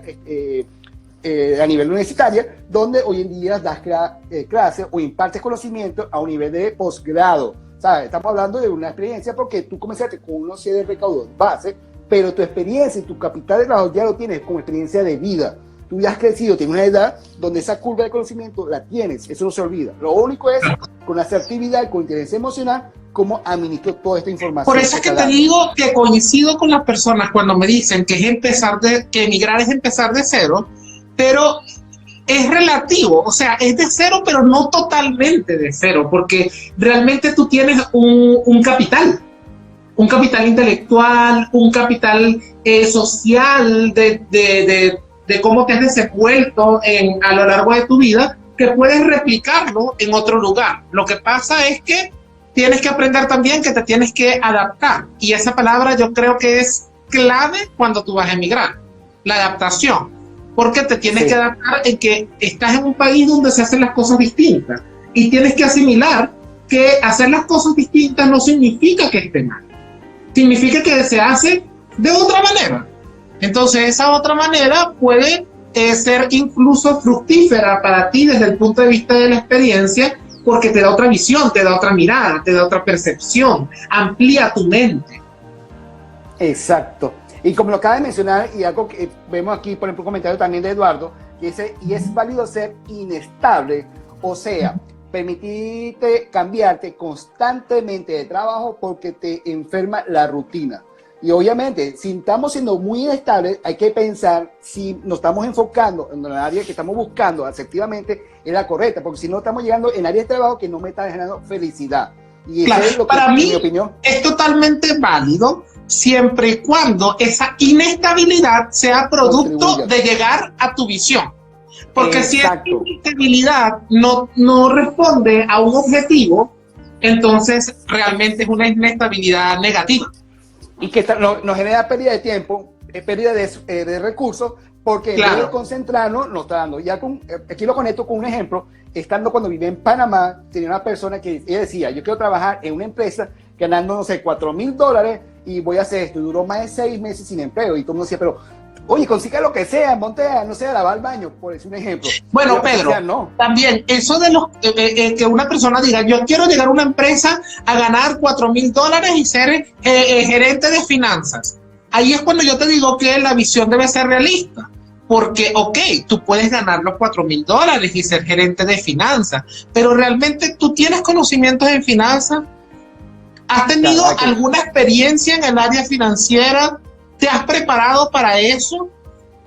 S1: a nivel universitaria, donde hoy en día das clases o impartes conocimiento a un nivel de posgrado. ¿Sabes? Estamos hablando de una experiencia porque tú comenzaste con unos de recaudos base, pero tu experiencia y tu capital de trabajo ya lo tienes como experiencia de vida. Tú ya has crecido, tienes una edad donde esa curva de conocimiento la tienes, eso no se olvida. Lo único es, con asertividad y con inteligencia emocional, cómo administro toda esta información.
S2: Por eso es que te digo que coincido con las personas cuando me dicen que que emigrar es empezar de cero, pero es relativo, o sea, es de cero, pero no totalmente de cero, porque realmente tú tienes un capital intelectual, un capital social de cómo te has desenvuelto a lo largo de tu vida, que puedes replicarlo en otro lugar. Lo que pasa es que tienes que aprender también que te tienes que adaptar, y esa palabra yo creo que es clave cuando tú vas a emigrar, la adaptación, porque te tienes que adaptar en que estás en un país donde se hacen las cosas distintas, y tienes que asimilar que hacer las cosas distintas no significa que esté mal. Significa que se hace de otra manera. Entonces, esa otra manera puede ser incluso fructífera para ti desde el punto de vista de la experiencia, porque te da otra visión, te da otra mirada, te da otra percepción, amplía tu mente.
S1: Exacto. Y como lo acaba de mencionar, y algo que vemos aquí, por ejemplo, un comentario también de Eduardo, que dice, y es válido ser inestable, o sea, permitirte cambiarte constantemente de trabajo porque te enferma la rutina. Y obviamente, si estamos siendo muy inestables, hay que pensar si nos estamos enfocando en el área que estamos buscando asertivamente es la correcta, porque si no estamos llegando en áreas de trabajo que no me están generando felicidad. Y
S2: claro,
S1: eso es lo que,
S2: para mí,
S1: en mi opinión,
S2: es totalmente válido siempre y cuando esa inestabilidad sea producto de llegar a tu visión. Porque exacto, si esa inestabilidad no responde a un objetivo, entonces realmente es una inestabilidad negativa.
S1: Y que nos genera pérdida de tiempo, pérdida de recursos, porque en vez de concentrarnos, nos está dando. Aquí lo conecto con un ejemplo. Estando cuando viví en Panamá, tenía una persona que ella decía, yo quiero trabajar en una empresa ganando, no sé, $4,000 y voy a hacer esto. Y duró más de 6 meses sin empleo. Y todo el mundo decía, pero, oye, consiga lo que sea, monte, no sé, a lavar el baño, por decir un ejemplo.
S2: Bueno, Pedro, decía, no. También eso de que una persona diga, yo quiero llegar a una empresa a ganar $4,000 y ser gerente de finanzas. Ahí es cuando yo te digo que la visión debe ser realista. Porque, ok, tú puedes ganar los $4,000 y ser gerente de finanzas, pero realmente tú tienes conocimientos en finanzas. ¿Has tenido alguna experiencia en el área financiera? ¿Te has preparado para eso?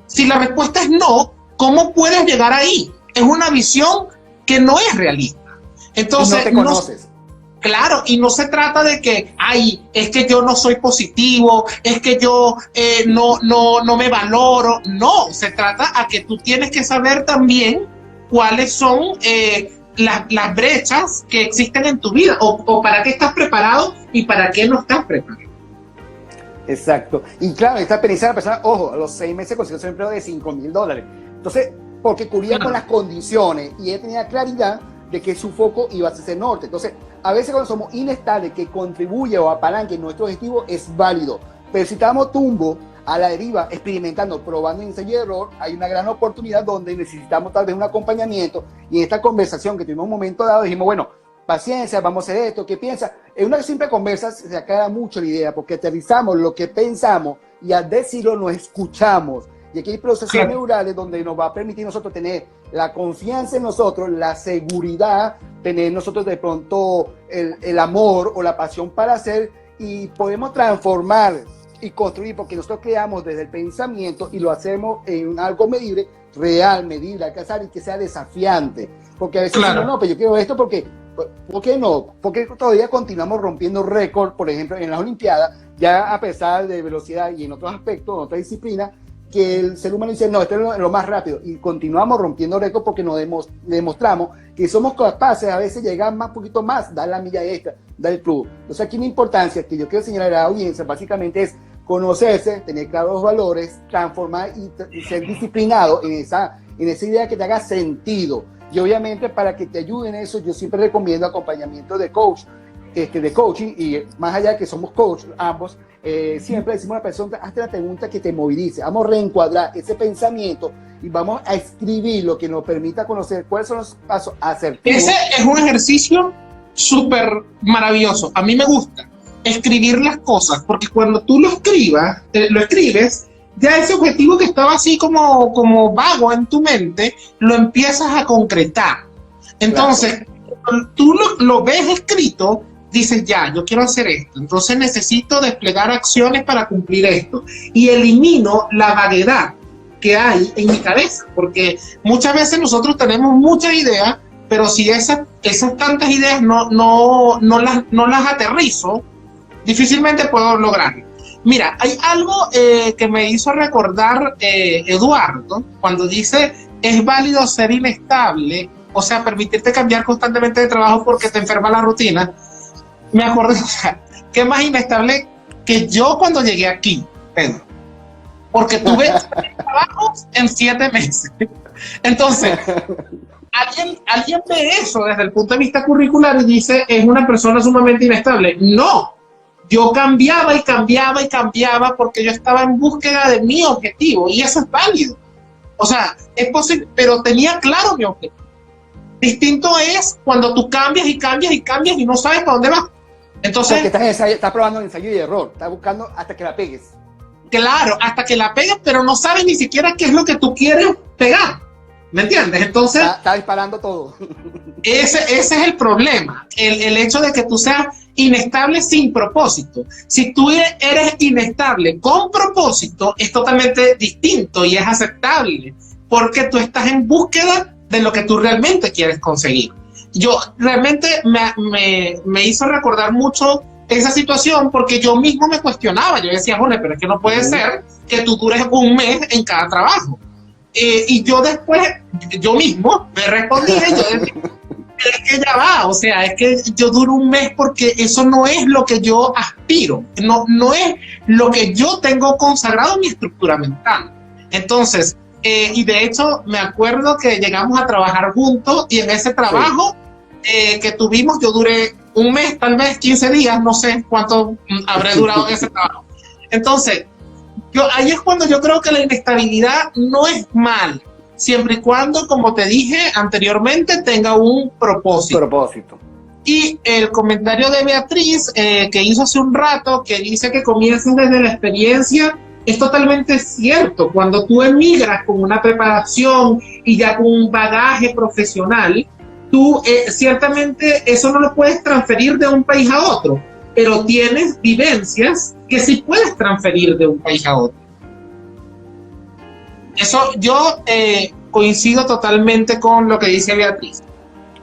S2: Si la respuesta es no, ¿cómo puedes llegar ahí? Es una visión que no es realista. Entonces,
S1: y no te conoces.
S2: Claro, y no se trata de que, es que yo no soy positivo, es que yo no me valoro. No, se trata a que tú tienes que saber también cuáles son las brechas que existen en tu vida, o para qué estás preparado y para qué no estás preparado.
S1: Exacto. Y claro, esta experiencia de la persona, ojo, a los 6 meses consiguió su empleo de $5,000. Entonces, porque cubría con las condiciones y ella tenía claridad de que su foco iba hacia ese norte. Entonces, a veces cuando somos inestables, que contribuye o apalanque nuestro objetivo es válido. Pero si estamos tumbo, a la deriva, experimentando, probando ensayo y error, hay una gran oportunidad donde necesitamos tal vez un acompañamiento. Y en esta conversación que tuvimos un momento dado, dijimos, bueno, paciencia, vamos a hacer esto, ¿qué piensas? En una simple conversa se aclara mucho la idea, porque aterrizamos lo que pensamos y al decirlo nos escuchamos. Y aquí hay procesos neurales donde nos va a permitir nosotros tener la confianza en nosotros, la seguridad, tener nosotros de pronto el amor o la pasión para hacer, y podemos transformar y construir, porque nosotros creamos desde el pensamiento y lo hacemos en algo medible, real, medible, alcanzar, y que sea desafiante. Porque a veces decimos, no, pero yo quiero esto porque, ¿por qué no? Porque todavía continuamos rompiendo récord, por ejemplo, en las Olimpiadas, ya a pesar de velocidad y en otros aspectos, en otras disciplinas, que el ser humano dice, no, esto es lo más rápido, y continuamos rompiendo récord porque nos demostramos que somos capaces a veces llegar más, poquito más, dar la milla extra, dar el plus. Entonces aquí la importancia que yo quiero señalar a la audiencia básicamente es conocerse, tener claros los valores, transformar y ser disciplinado en esa idea que te haga sentido. Y obviamente para que te ayude en eso, yo siempre recomiendo acompañamiento de coach, de coaching, y más allá de que somos coach ambos, siempre decimos a la persona, hazte la pregunta que te movilice, vamos a reencuadrar ese pensamiento y vamos a escribir lo que nos permita conocer cuáles son los pasos asertivos.
S2: Ese es un ejercicio súper maravilloso, a mí me gusta escribir las cosas, porque cuando tú lo escribes, ya ese objetivo que estaba así como vago en tu mente, lo empiezas a concretar. Entonces, cuando tú lo ves escrito, dices, ya, yo quiero hacer esto, entonces necesito desplegar acciones para cumplir esto, y elimino la vaguedad que hay en mi cabeza, porque muchas veces nosotros tenemos muchas ideas, pero si esas tantas ideas no las aterrizo, difícilmente puedo lograrlo. Mira, hay algo que me hizo recordar Eduardo, cuando dice, es válido ser inestable, o sea, permitirte cambiar constantemente de trabajo porque te enferma la rutina. Me acordé, o sea, qué más inestable que yo cuando llegué aquí, Pedro, porque tuve trabajos en 7 meses. Entonces, alguien ve eso desde el punto de vista curricular y dice, es una persona sumamente inestable. No, yo cambiaba y cambiaba y cambiaba porque yo estaba en búsqueda de mi objetivo, y eso es válido. O sea, es posible, pero tenía claro mi objetivo. Distinto es cuando tú cambias y cambias y cambias y no sabes para dónde vas. Entonces,
S1: porque estás probando ensayo y error, estás buscando hasta que la pegues.
S2: Claro, hasta que la pegues, pero no sabes ni siquiera qué es lo que tú quieres pegar. ¿Me entiendes? Entonces,
S1: está disparando todo.
S2: Ese es el problema, el hecho de que tú seas inestable sin propósito. Si tú eres inestable con propósito, es totalmente distinto y es aceptable, porque tú estás en búsqueda de lo que tú realmente quieres conseguir. Yo realmente me hizo recordar mucho esa situación, porque yo mismo me cuestionaba. Yo decía, joder, pero es que no puede ser que tú dures 1 mes en cada trabajo. Y yo después, yo mismo me respondía, y yo decía, es que ya va, o sea, es que yo duro 1 mes porque eso no es lo que yo aspiro, no es lo que yo tengo consagrado en mi estructura mental. Entonces, y de hecho me acuerdo que llegamos a trabajar juntos, y en ese trabajo que tuvimos, yo duré 1 mes, tal vez 15 días, no sé cuánto habré durado en ese trabajo. Entonces, ahí es cuando yo creo que la inestabilidad no es mal, siempre y cuando, como te dije anteriormente, tenga un propósito. Y el comentario de Beatriz que hizo hace un rato, que dice que comienzas desde la experiencia, es totalmente cierto. Cuando tú emigras con una preparación y ya con un bagaje profesional, tú ciertamente eso no lo puedes transferir de un país a otro, pero tienes vivencias que sí puedes transferir de un país a otro. Eso yo coincido totalmente con lo que dice Beatriz.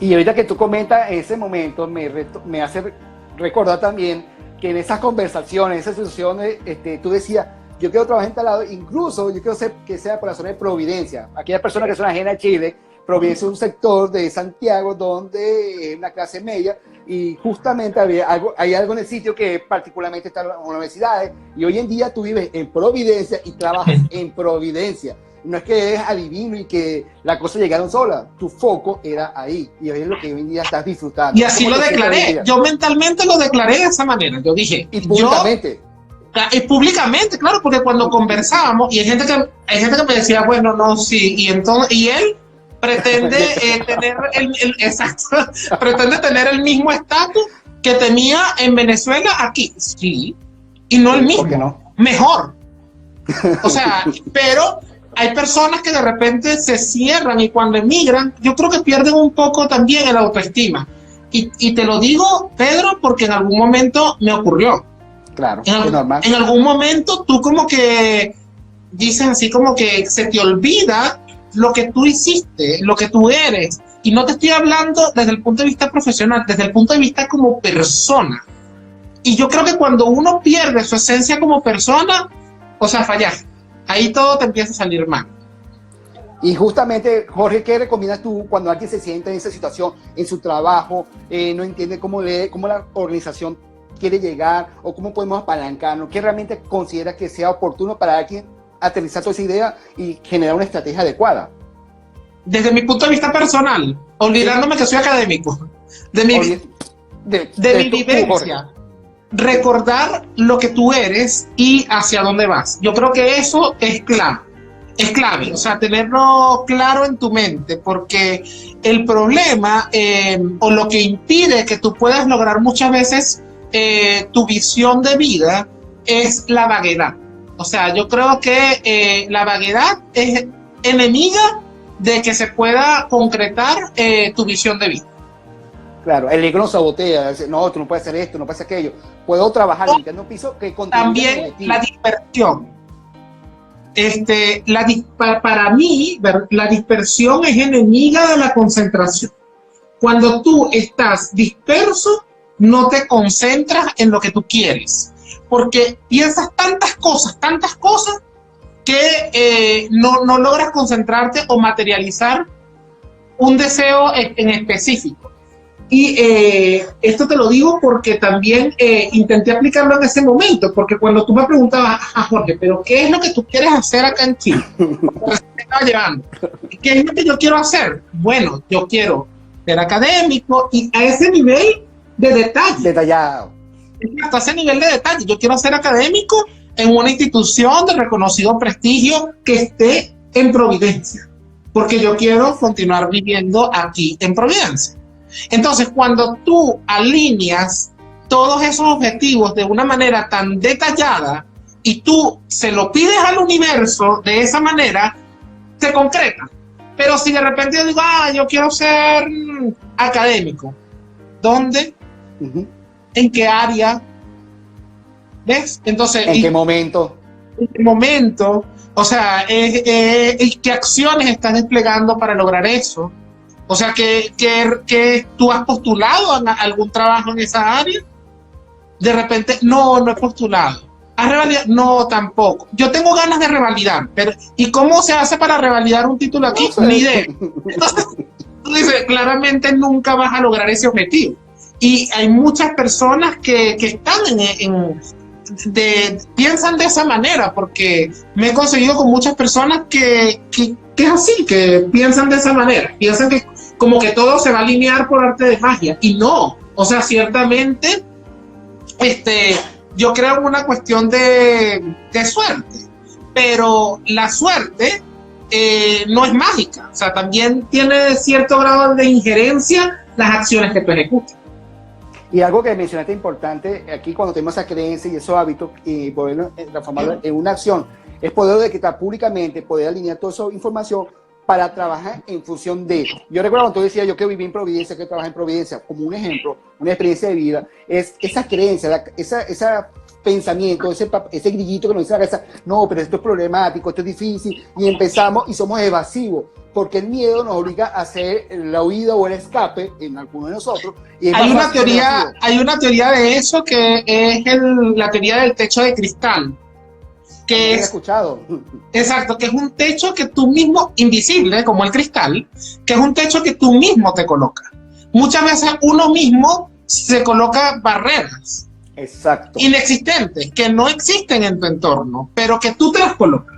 S1: Y ahorita que tú comentas ese momento, me hace recordar también que en esas conversaciones, en esas situaciones, tú decías, yo quiero trabajar en tal lado, incluso yo quiero que sea por la zona de Providencia, aquellas personas que son ajenas a Chile, Providencia es un sector de Santiago donde es una clase media y justamente hay algo en el sitio que particularmente están las universidades y hoy en día tú vives en Providencia y trabajas en Providencia. No es que eres adivino y que las cosas llegaron solas, tu foco era ahí y hoy es lo que hoy en día estás disfrutando.
S2: Y así lo declaré, yo mentalmente lo declaré de esa manera, yo dije...
S1: Y públicamente.
S2: Públicamente, claro, porque cuando conversábamos, y hay gente que me decía, bueno, no, sí, y él pretende tener exacto, pretende tener el mismo estatus que tenía en Venezuela aquí, sí, y no el mismo,
S1: ¿por qué no?
S2: Mejor. O sea, pero hay personas que de repente se cierran y cuando emigran, yo creo que pierden un poco también el autoestima. Y te lo digo, Pedro, porque en algún momento me ocurrió.
S1: Claro, es normal.
S2: En algún momento tú como que dices así como que se te olvida lo que tú hiciste, lo que tú eres. Y no te estoy hablando desde el punto de vista profesional, desde el punto de vista como persona. Y yo creo que cuando uno pierde su esencia como persona, o sea, fallas. Ahí todo te empieza a salir mal.
S1: Y justamente, Jorge, ¿qué recomiendas tú cuando alguien se siente en esa situación, en su trabajo, no entiende cómo la organización quiere llegar o cómo podemos apalancarnos? ¿Qué realmente considera que sea oportuno para alguien aterrizar toda esa idea y generar una estrategia adecuada?
S2: Desde mi punto de vista personal, olvidándome que soy académico, de mi vivencia, recordar lo que tú eres y hacia dónde vas. Yo creo que eso es clave, o sea, tenerlo claro en tu mente, porque el problema o lo que impide que tú puedas lograr muchas veces tu visión de vida es la vaguedad. O sea, yo creo que la vaguedad es enemiga de que se pueda concretar tu visión de vida.
S1: Claro, el ego nos sabotea, dice, no, tú no puedes hacer esto, no puedes hacer aquello. Puedo trabajar limpiando un piso que
S2: también la dispersión. Para mí, la dispersión es enemiga de la concentración. Cuando tú estás disperso, no te concentras en lo que tú quieres, porque piensas tantas cosas, que no logras concentrarte o materializar un deseo en específico. Y esto te lo digo porque también intenté aplicarlo en ese momento, porque cuando tú me preguntabas, Jorge, ¿pero qué es lo que tú quieres hacer acá en Chile? Pues me estaba llevando. ¿Qué es lo que yo quiero hacer? Bueno, yo quiero ser académico y a ese nivel de detalle.
S1: Detallado.
S2: Hasta ese nivel de detalle. Yo quiero ser académico en una institución de reconocido prestigio que esté en Providencia, porque yo quiero continuar viviendo aquí en Providencia. Entonces, cuando tú alineas todos esos objetivos de una manera tan detallada y tú se lo pides al universo de esa manera, se concreta. Pero si de repente yo digo, yo quiero ser académico, ¿dónde? Uh-huh. ¿En qué área? ¿Ves? Entonces,
S1: ¿en qué momento?
S2: ¿En qué momento? O sea, ¿qué acciones estás desplegando para lograr eso? O sea, que tú has postulado a algún trabajo en esa área. De repente, no he postulado. ¿Has revalidado? No, tampoco. Yo tengo ganas de revalidar, pero ¿y cómo se hace para revalidar un título aquí? No sé. Ni idea. Entonces, tú dices, claramente nunca vas a lograr ese objetivo. Y hay muchas personas que están piensan de esa manera, porque me he conseguido con muchas personas que es así, que piensan de esa manera, piensan que como que todo se va a alinear por arte de magia, y no, o sea, ciertamente yo creo en una cuestión de suerte, pero la suerte no es mágica, o sea, también tiene cierto grado de injerencia las acciones que tú ejecutas.
S1: Y algo que mencionaste importante aquí, cuando tenemos esa creencia y esos hábitos y poderlo transformarlo en una acción, es poder decretar públicamente, poder alinear toda esa información para trabajar en función de. Yo recuerdo cuando tú decías, yo que viví en Providencia, que trabajar en Providencia, como un ejemplo, una experiencia de vida, es esa creencia, esa pensamiento, ese grillito que nos dice la cabeza, no, pero esto es problemático, esto es difícil, y empezamos y somos evasivos, porque el miedo nos obliga a hacer la huida o el escape en alguno de nosotros. Y hay una teoría de eso que es la teoría del techo de cristal.
S2: que
S1: he
S2: es,
S1: escuchado.
S2: exacto, que es un techo que tú mismo, invisible, como el cristal, que es un techo que tú mismo te colocas. Muchas veces uno mismo se coloca barreras
S1: Exacto.
S2: inexistentes, que no existen en tu entorno, pero que tú te las colocas.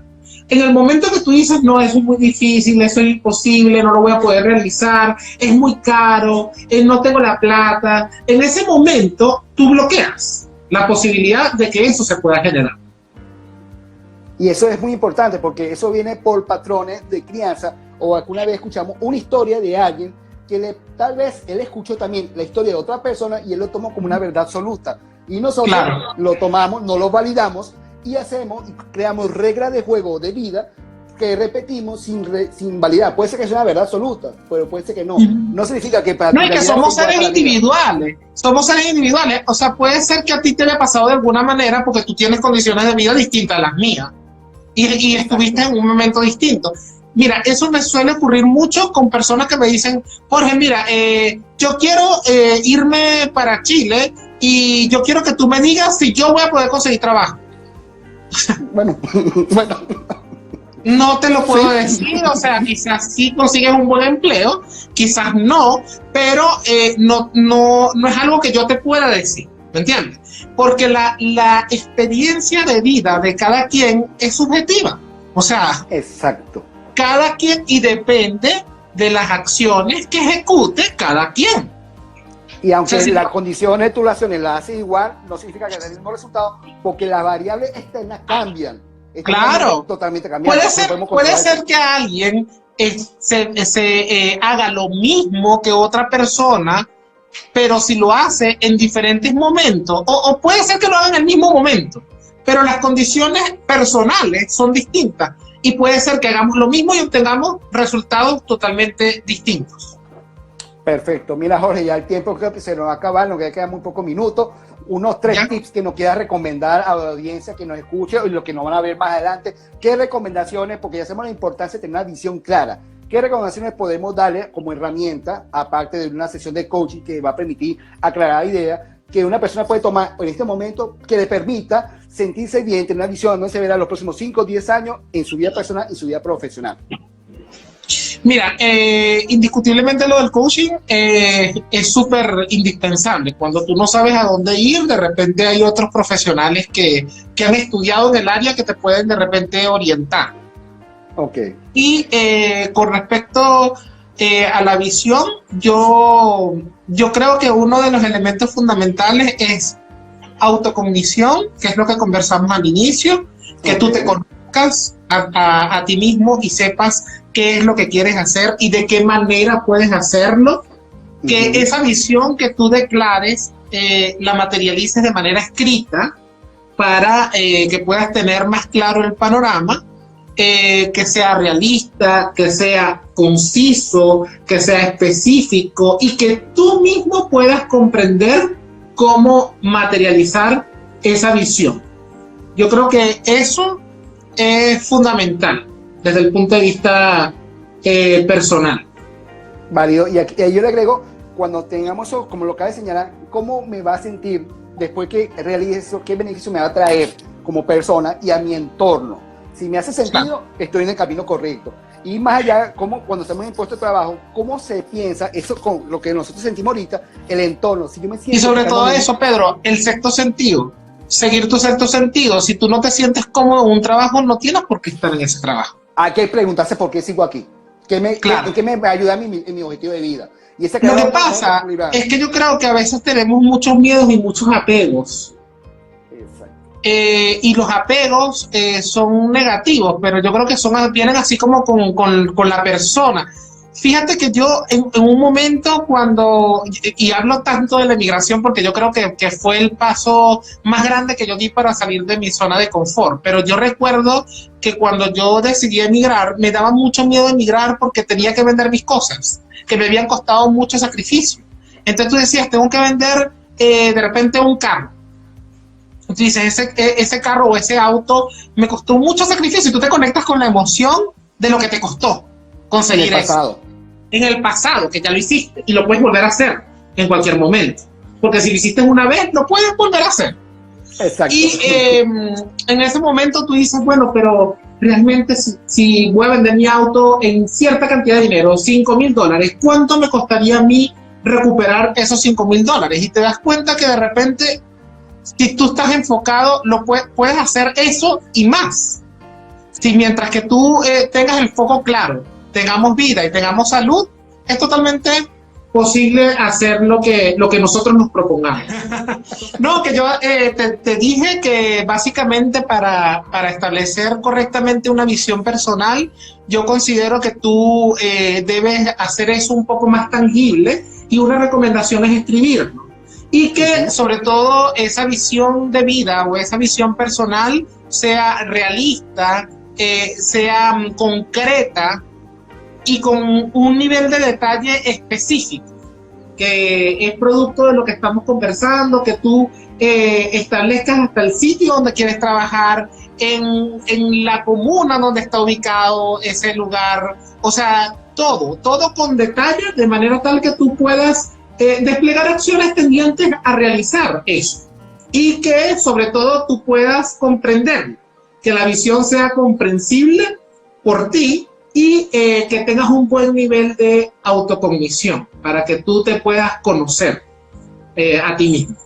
S2: En el momento que tú dices, no, eso es muy difícil, eso es imposible, no lo voy a poder realizar, es muy caro, no tengo la plata, en ese momento tú bloqueas la posibilidad de que eso se pueda generar.
S1: Y eso es muy importante porque eso viene por patrones de crianza, o alguna vez escuchamos una historia de alguien que tal vez él escuchó también la historia de otra persona y él lo tomó como una verdad absoluta. Y nosotros lo tomamos, no lo validamos y hacemos y creamos reglas de juego de vida que repetimos sin validar. Puede ser que sea una verdad absoluta, pero puede ser que no. No significa que para
S2: no, y que somos seres individuales. Somos seres individuales. O sea, puede ser que a ti te haya pasado de alguna manera porque tú tienes condiciones de vida distintas a las mías. Y estuviste en un momento distinto. Mira, eso me suele ocurrir mucho con personas que me dicen, Jorge, mira, yo quiero irme para Chile y yo quiero que tú me digas si yo voy a poder conseguir trabajo.
S1: Bueno.
S2: No te lo puedo decir, o sea, quizás sí consigues un buen empleo, quizás no, pero no es algo que yo te pueda decir, ¿me entiendes? Porque la experiencia de vida de cada quien es subjetiva, o sea,
S1: exacto.
S2: Cada quien y depende de las acciones que ejecute cada quien.
S1: Y aunque las condiciones tú las haces igual, no significa que tenga el mismo resultado, porque las variables externas cambian.
S2: Claro,
S1: totalmente cambian.
S2: Puede ser que alguien haga lo mismo que otra persona, pero si lo hace en diferentes momentos, o puede ser que lo haga en el mismo momento, pero las condiciones personales son distintas y puede ser que hagamos lo mismo y obtengamos resultados totalmente distintos.
S1: Perfecto. Mira, Jorge, ya el tiempo creo que se nos va a acabar, nos quedan muy pocos minutos. Unos 3 tips que nos quieras recomendar a la audiencia que nos escuche y lo que nos van a ver más adelante. ¿Qué recomendaciones? Porque ya sabemos la importancia de tener una visión clara. ¿Qué recomendaciones podemos darle como herramienta, aparte de una sesión de coaching que va a permitir aclarar ideas, que una persona puede tomar en este momento que le permita sentirse bien, tener una visión donde se verá los próximos 5 o 10 años en su vida personal y su vida profesional?
S2: Mira, indiscutiblemente lo del coaching es súper indispensable. Cuando tú no sabes a dónde ir, de repente hay otros profesionales que han estudiado en el área que te pueden de repente orientar.
S1: Ok.
S2: Y con respecto a la visión, yo creo que uno de los elementos fundamentales es autocognición, que es lo que conversamos al inicio, que tú te conozcas a ti mismo y sepas qué es lo que quieres hacer y de qué manera puedes hacerlo, que esa visión que tú declares la materialices de manera escrita para que puedas tener más claro el panorama, que sea realista, que sea conciso, que sea específico y que tú mismo puedas comprender cómo materializar esa visión. Yo creo que eso es fundamental desde el punto de vista personal.
S1: Válido. Y aquí yo le agrego, cuando tengamos eso, como lo acaba de señalar, ¿cómo me va a sentir después que realice eso? ¿Qué beneficio me va a traer como persona y a mi entorno? Si me hace sentido, estoy en el camino correcto. Y más allá, cuando estamos en puesto de trabajo, ¿cómo se piensa eso con lo que nosotros sentimos ahorita, el entorno? Si yo me siento,
S2: y sobre todo eso, Pedro, el sexto sentido. Seguir tu sexto sentido. Si tú no te sientes cómodo en un trabajo, no tienes por qué estar en ese trabajo.
S1: Hay que preguntarse por qué sigo aquí. ¿Qué me ayuda en mi objetivo de vida? Y ese
S2: lo que pasa es que yo creo que a veces tenemos muchos miedos y muchos apegos. Y los apegos son negativos, pero yo creo que vienen así como con la persona. Fíjate que yo en un momento y hablo tanto de la emigración porque yo creo que fue el paso más grande que yo di para salir de mi zona de confort, pero yo recuerdo que cuando yo decidí emigrar, me daba mucho miedo emigrar porque tenía que vender mis cosas, que me habían costado mucho sacrificio. Entonces tú decías, tengo que vender de repente un carro. Dices, ese carro o ese auto me costó mucho sacrificio y tú te conectas con la emoción de lo que te costó conseguir eso. En el pasado, que ya lo hiciste y lo puedes volver a hacer en cualquier momento. Porque si lo hiciste una vez, lo puedes volver a hacer.
S1: Exacto.
S2: Y en ese momento tú dices, bueno, pero realmente si voy a vender mi auto en cierta cantidad de dinero, $5,000, ¿cuánto me costaría a mí recuperar esos $5,000? Y te das cuenta que de repente, si tú estás enfocado, puedes hacer eso y más. Si mientras que tú tengas el foco claro, tengamos vida y tengamos salud, es totalmente posible hacer lo que nosotros nos propongamos. No, que yo te dije que básicamente para establecer correctamente una visión personal, yo considero que tú debes hacer eso un poco más tangible, y una recomendación es escribirlo. Y que sobre todo esa visión de vida o esa visión personal sea realista, sea concreta y con un nivel de detalle específico, que es producto de lo que estamos conversando, que tú establezcas hasta el sitio donde quieres trabajar, en la comuna donde está ubicado ese lugar, o sea, todo con detalle, de manera tal que tú puedas desplegar acciones tendientes a realizar eso, y que sobre todo tú puedas comprender, que la visión sea comprensible por ti, y que tengas un buen nivel de autocognición para que tú te puedas conocer a ti mismo.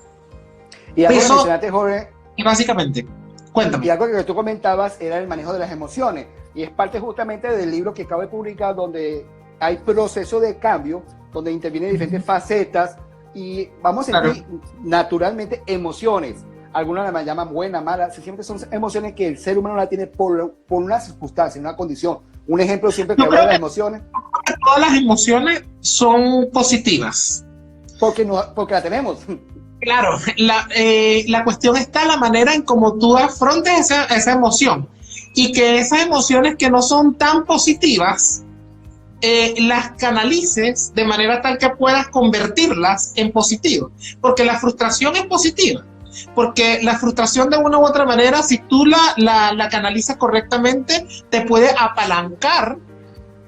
S1: Y algo que mencionaste, Jorge,
S2: y básicamente, cuéntame.
S1: Y algo que tú comentabas era el manejo de las emociones, y es parte justamente del libro que acabo de publicar, donde hay proceso de cambio, donde intervienen diferentes facetas, y vamos a sentir naturalmente emociones. Algunas las llaman buenas, malas, siempre son emociones que el ser humano la tiene por una circunstancia, una condición. Un ejemplo siempre que habla de las emociones.
S2: Todas las emociones son positivas.
S1: Porque la tenemos.
S2: Claro, la cuestión está en la manera en cómo tú afrontes esa emoción, y que esas emociones que no son tan positivas, las canalices de manera tal que puedas convertirlas en positivo. Porque la frustración es positiva. Porque la frustración de una u otra manera, si tú la canalizas correctamente, te puede apalancar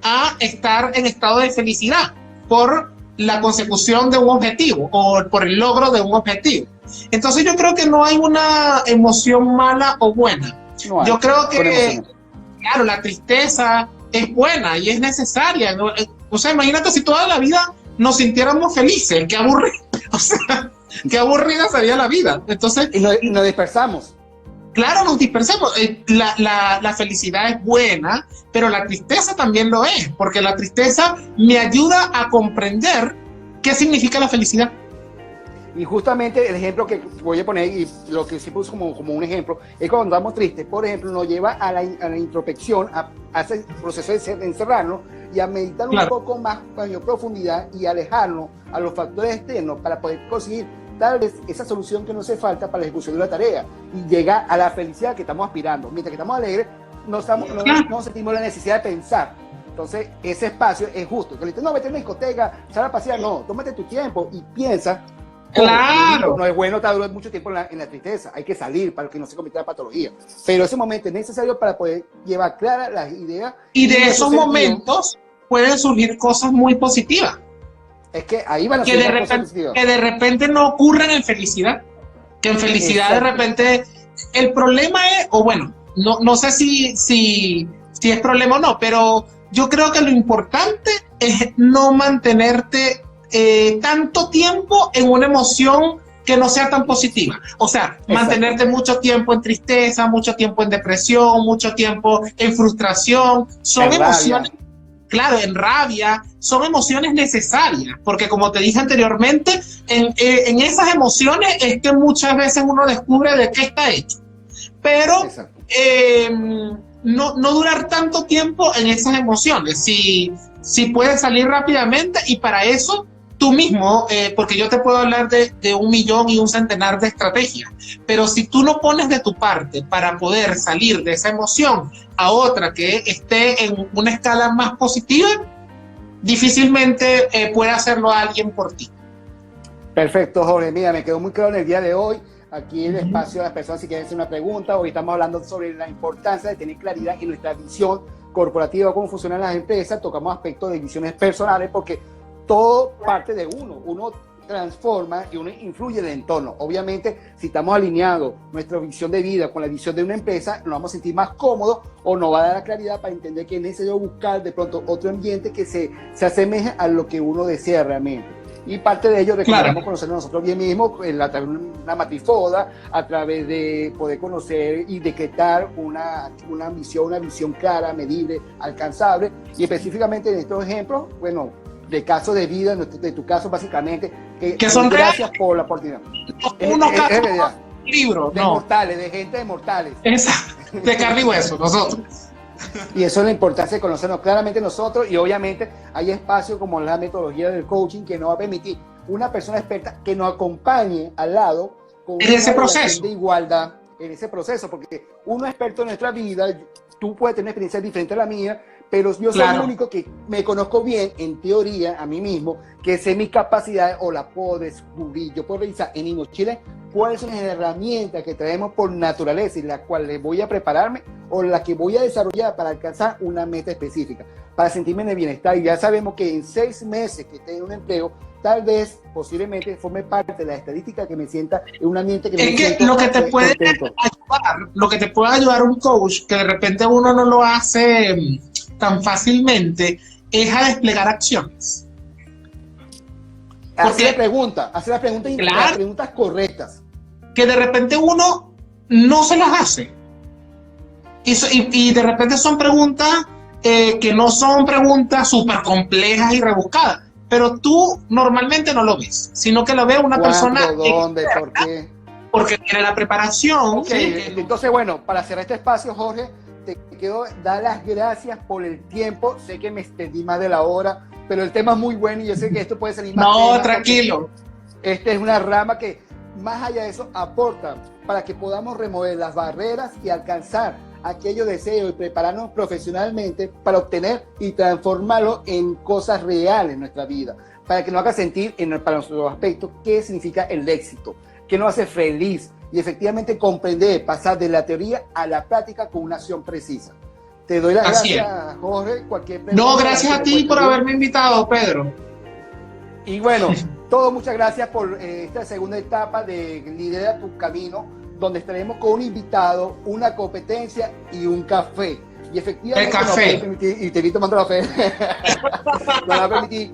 S2: a estar en estado de felicidad por la consecución de un objetivo o por el logro de un objetivo. Entonces yo creo que no hay una emoción mala o buena. No hay. Yo creo que, claro, la tristeza es buena y es necesaria, ¿no? O sea, imagínate si toda la vida nos sintiéramos felices, qué aburrido. O sea, qué aburrida sería la vida. Entonces,
S1: y nos dispersamos.
S2: Claro, nos dispersamos. La felicidad es buena, pero la tristeza también lo es, porque la tristeza me ayuda a comprender qué significa la felicidad.
S1: Y justamente el ejemplo que voy a poner, y lo que sí puse como un ejemplo, es cuando estamos tristes, por ejemplo, nos lleva a la introspección, a ese proceso de encerrarnos y a meditar un poco más con mayor profundidad y alejarnos a los factores externos para poder conseguir tal vez esa solución que nos hace falta para la ejecución de la tarea y llegar a la felicidad que estamos aspirando. Mientras que estamos alegres, no sentimos la necesidad de pensar. Entonces, ese espacio es justo. Que le dices, no, vete a una discoteca, sal a pasear, no, tómate tu tiempo y piensa.
S2: Claro.
S1: No es bueno estar mucho tiempo en la tristeza, hay que salir para que no se convierta en patología. Pero ese momento es necesario para poder llevar claras las ideas.
S2: Y de esos momentos pueden surgir cosas muy positivas.
S1: Es que ahí van a
S2: que de repente no ocurren en felicidad. Que en felicidad de repente el problema es, o bueno, no sé si es problema o no, pero yo creo que lo importante es no mantenerte tanto tiempo en una emoción que no sea tan positiva. O sea, mantenerte mucho tiempo en tristeza, mucho tiempo en depresión, mucho tiempo en frustración. Son emociones, claro, en rabia, son emociones necesarias, porque como te dije anteriormente, en esas emociones es que muchas veces uno descubre de qué está hecho. Pero no durar tanto tiempo en esas emociones, si puedes salir rápidamente, y para eso tú mismo, porque yo te puedo hablar de 1,000,000 y un centenar de estrategias, pero si tú no pones de tu parte para poder salir de esa emoción a otra que esté en una escala más positiva, difícilmente puede hacerlo alguien por ti.
S1: Perfecto, Jorge. Mira, me quedó muy claro en el día de hoy. Aquí el espacio a las personas si quieren hacer una pregunta. Hoy estamos hablando sobre la importancia de tener claridad en nuestra visión corporativa, cómo funcionan las empresas. Tocamos aspectos de visiones personales porque todo parte de uno. Uno transforma y uno influye en el entorno. Obviamente, si estamos alineados nuestra visión de vida con la visión de una empresa, nos vamos a sentir más cómodos o nos va a dar la claridad para entender que es necesario buscar de pronto otro ambiente que se asemeje a lo que uno desea realmente. Y parte de ello recomendamos conocernos nosotros bien mismos a través de una matrifoda, a través de poder conocer y decretar una visión clara, medible, alcanzable. Y específicamente en estos ejemplos, bueno, de casos de vida, de tu caso básicamente,
S2: que son
S1: gracias por la oportunidad.
S2: Unos casos libros,
S1: de mortales, de gente de mortales.
S2: Exacto, de carne y hueso, nosotros.
S1: Y eso es la importancia de conocernos claramente nosotros, y obviamente hay espacio como la metodología del coaching que nos va a permitir una persona experta que nos acompañe al lado con
S2: en ese proceso
S1: de igualdad, en ese proceso, porque uno experto en nuestra vida, tú puedes tener una experiencia diferente a la mía, pero yo soy el único que me conozco bien, en teoría, a mí mismo, que sé mis capacidades o las puedo descubrir. Yo puedo revisar en mi mochila cuáles son las herramientas que traemos por naturaleza y las cuales voy a prepararme o las que voy a desarrollar para alcanzar una meta específica, para sentirme en el bienestar. Y ya sabemos que en 6 meses que esté en un empleo, tal vez, posiblemente, forme parte de la estadística que me sienta en un ambiente que me sienta
S2: lo que te puede ayudar, lo que te puede ayudar un coach, que de repente uno no lo hace tan fácilmente, es a desplegar acciones.
S1: Hacer las preguntas y las preguntas correctas.
S2: Que de repente uno no se las hace. Y de repente son preguntas que no son preguntas súper complejas y rebuscadas. Pero tú normalmente no lo ves, sino que lo ve una persona.
S1: ¿Dónde? ¿Por qué?
S2: Porque tiene la preparación.
S1: Okay. ¿Sí? Entonces, bueno, para cerrar este espacio, Jorge, te quiero dar las gracias por el tiempo. Sé que me extendí más de la hora, pero el tema es muy bueno y yo sé que esto puede salir más.
S2: No, tranquilo.
S1: Esta es una rama que, más allá de eso, aporta para que podamos remover las barreras y alcanzar aquellos deseos y prepararnos profesionalmente para obtener y transformarlo en cosas reales en nuestra vida, para que nos haga sentir, para nuestros aspectos, qué significa el éxito, qué nos hace feliz y efectivamente comprender, pasar de la teoría a la práctica con una acción precisa. Te doy las gracias, Jorge.
S2: No, gracias a ti por haberme invitado, Pedro.
S1: Y bueno, muchas gracias por esta segunda etapa de Lidera tu Camino, donde estaremos con un invitado, una competencia y un café. Y efectivamente
S2: el café.
S1: Y te vi tomando café. Nos va a permitir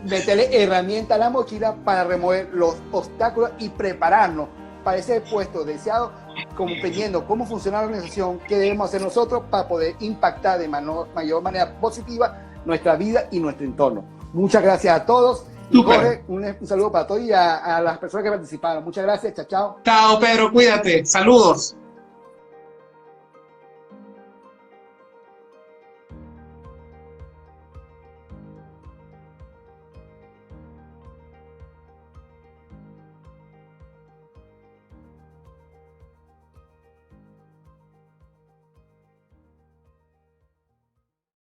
S1: meterle herramientas a la mochila para remover los obstáculos y prepararnos para ese puesto deseado, comprendiendo cómo funciona la organización, qué debemos hacer nosotros para poder impactar de mayor manera positiva nuestra vida y nuestro entorno. Muchas gracias a todos. Y Jorge, un saludo para todos y a las personas que participaron. Muchas gracias. Chao, chao.
S2: Chao, Pedro. Cuídate. Saludos.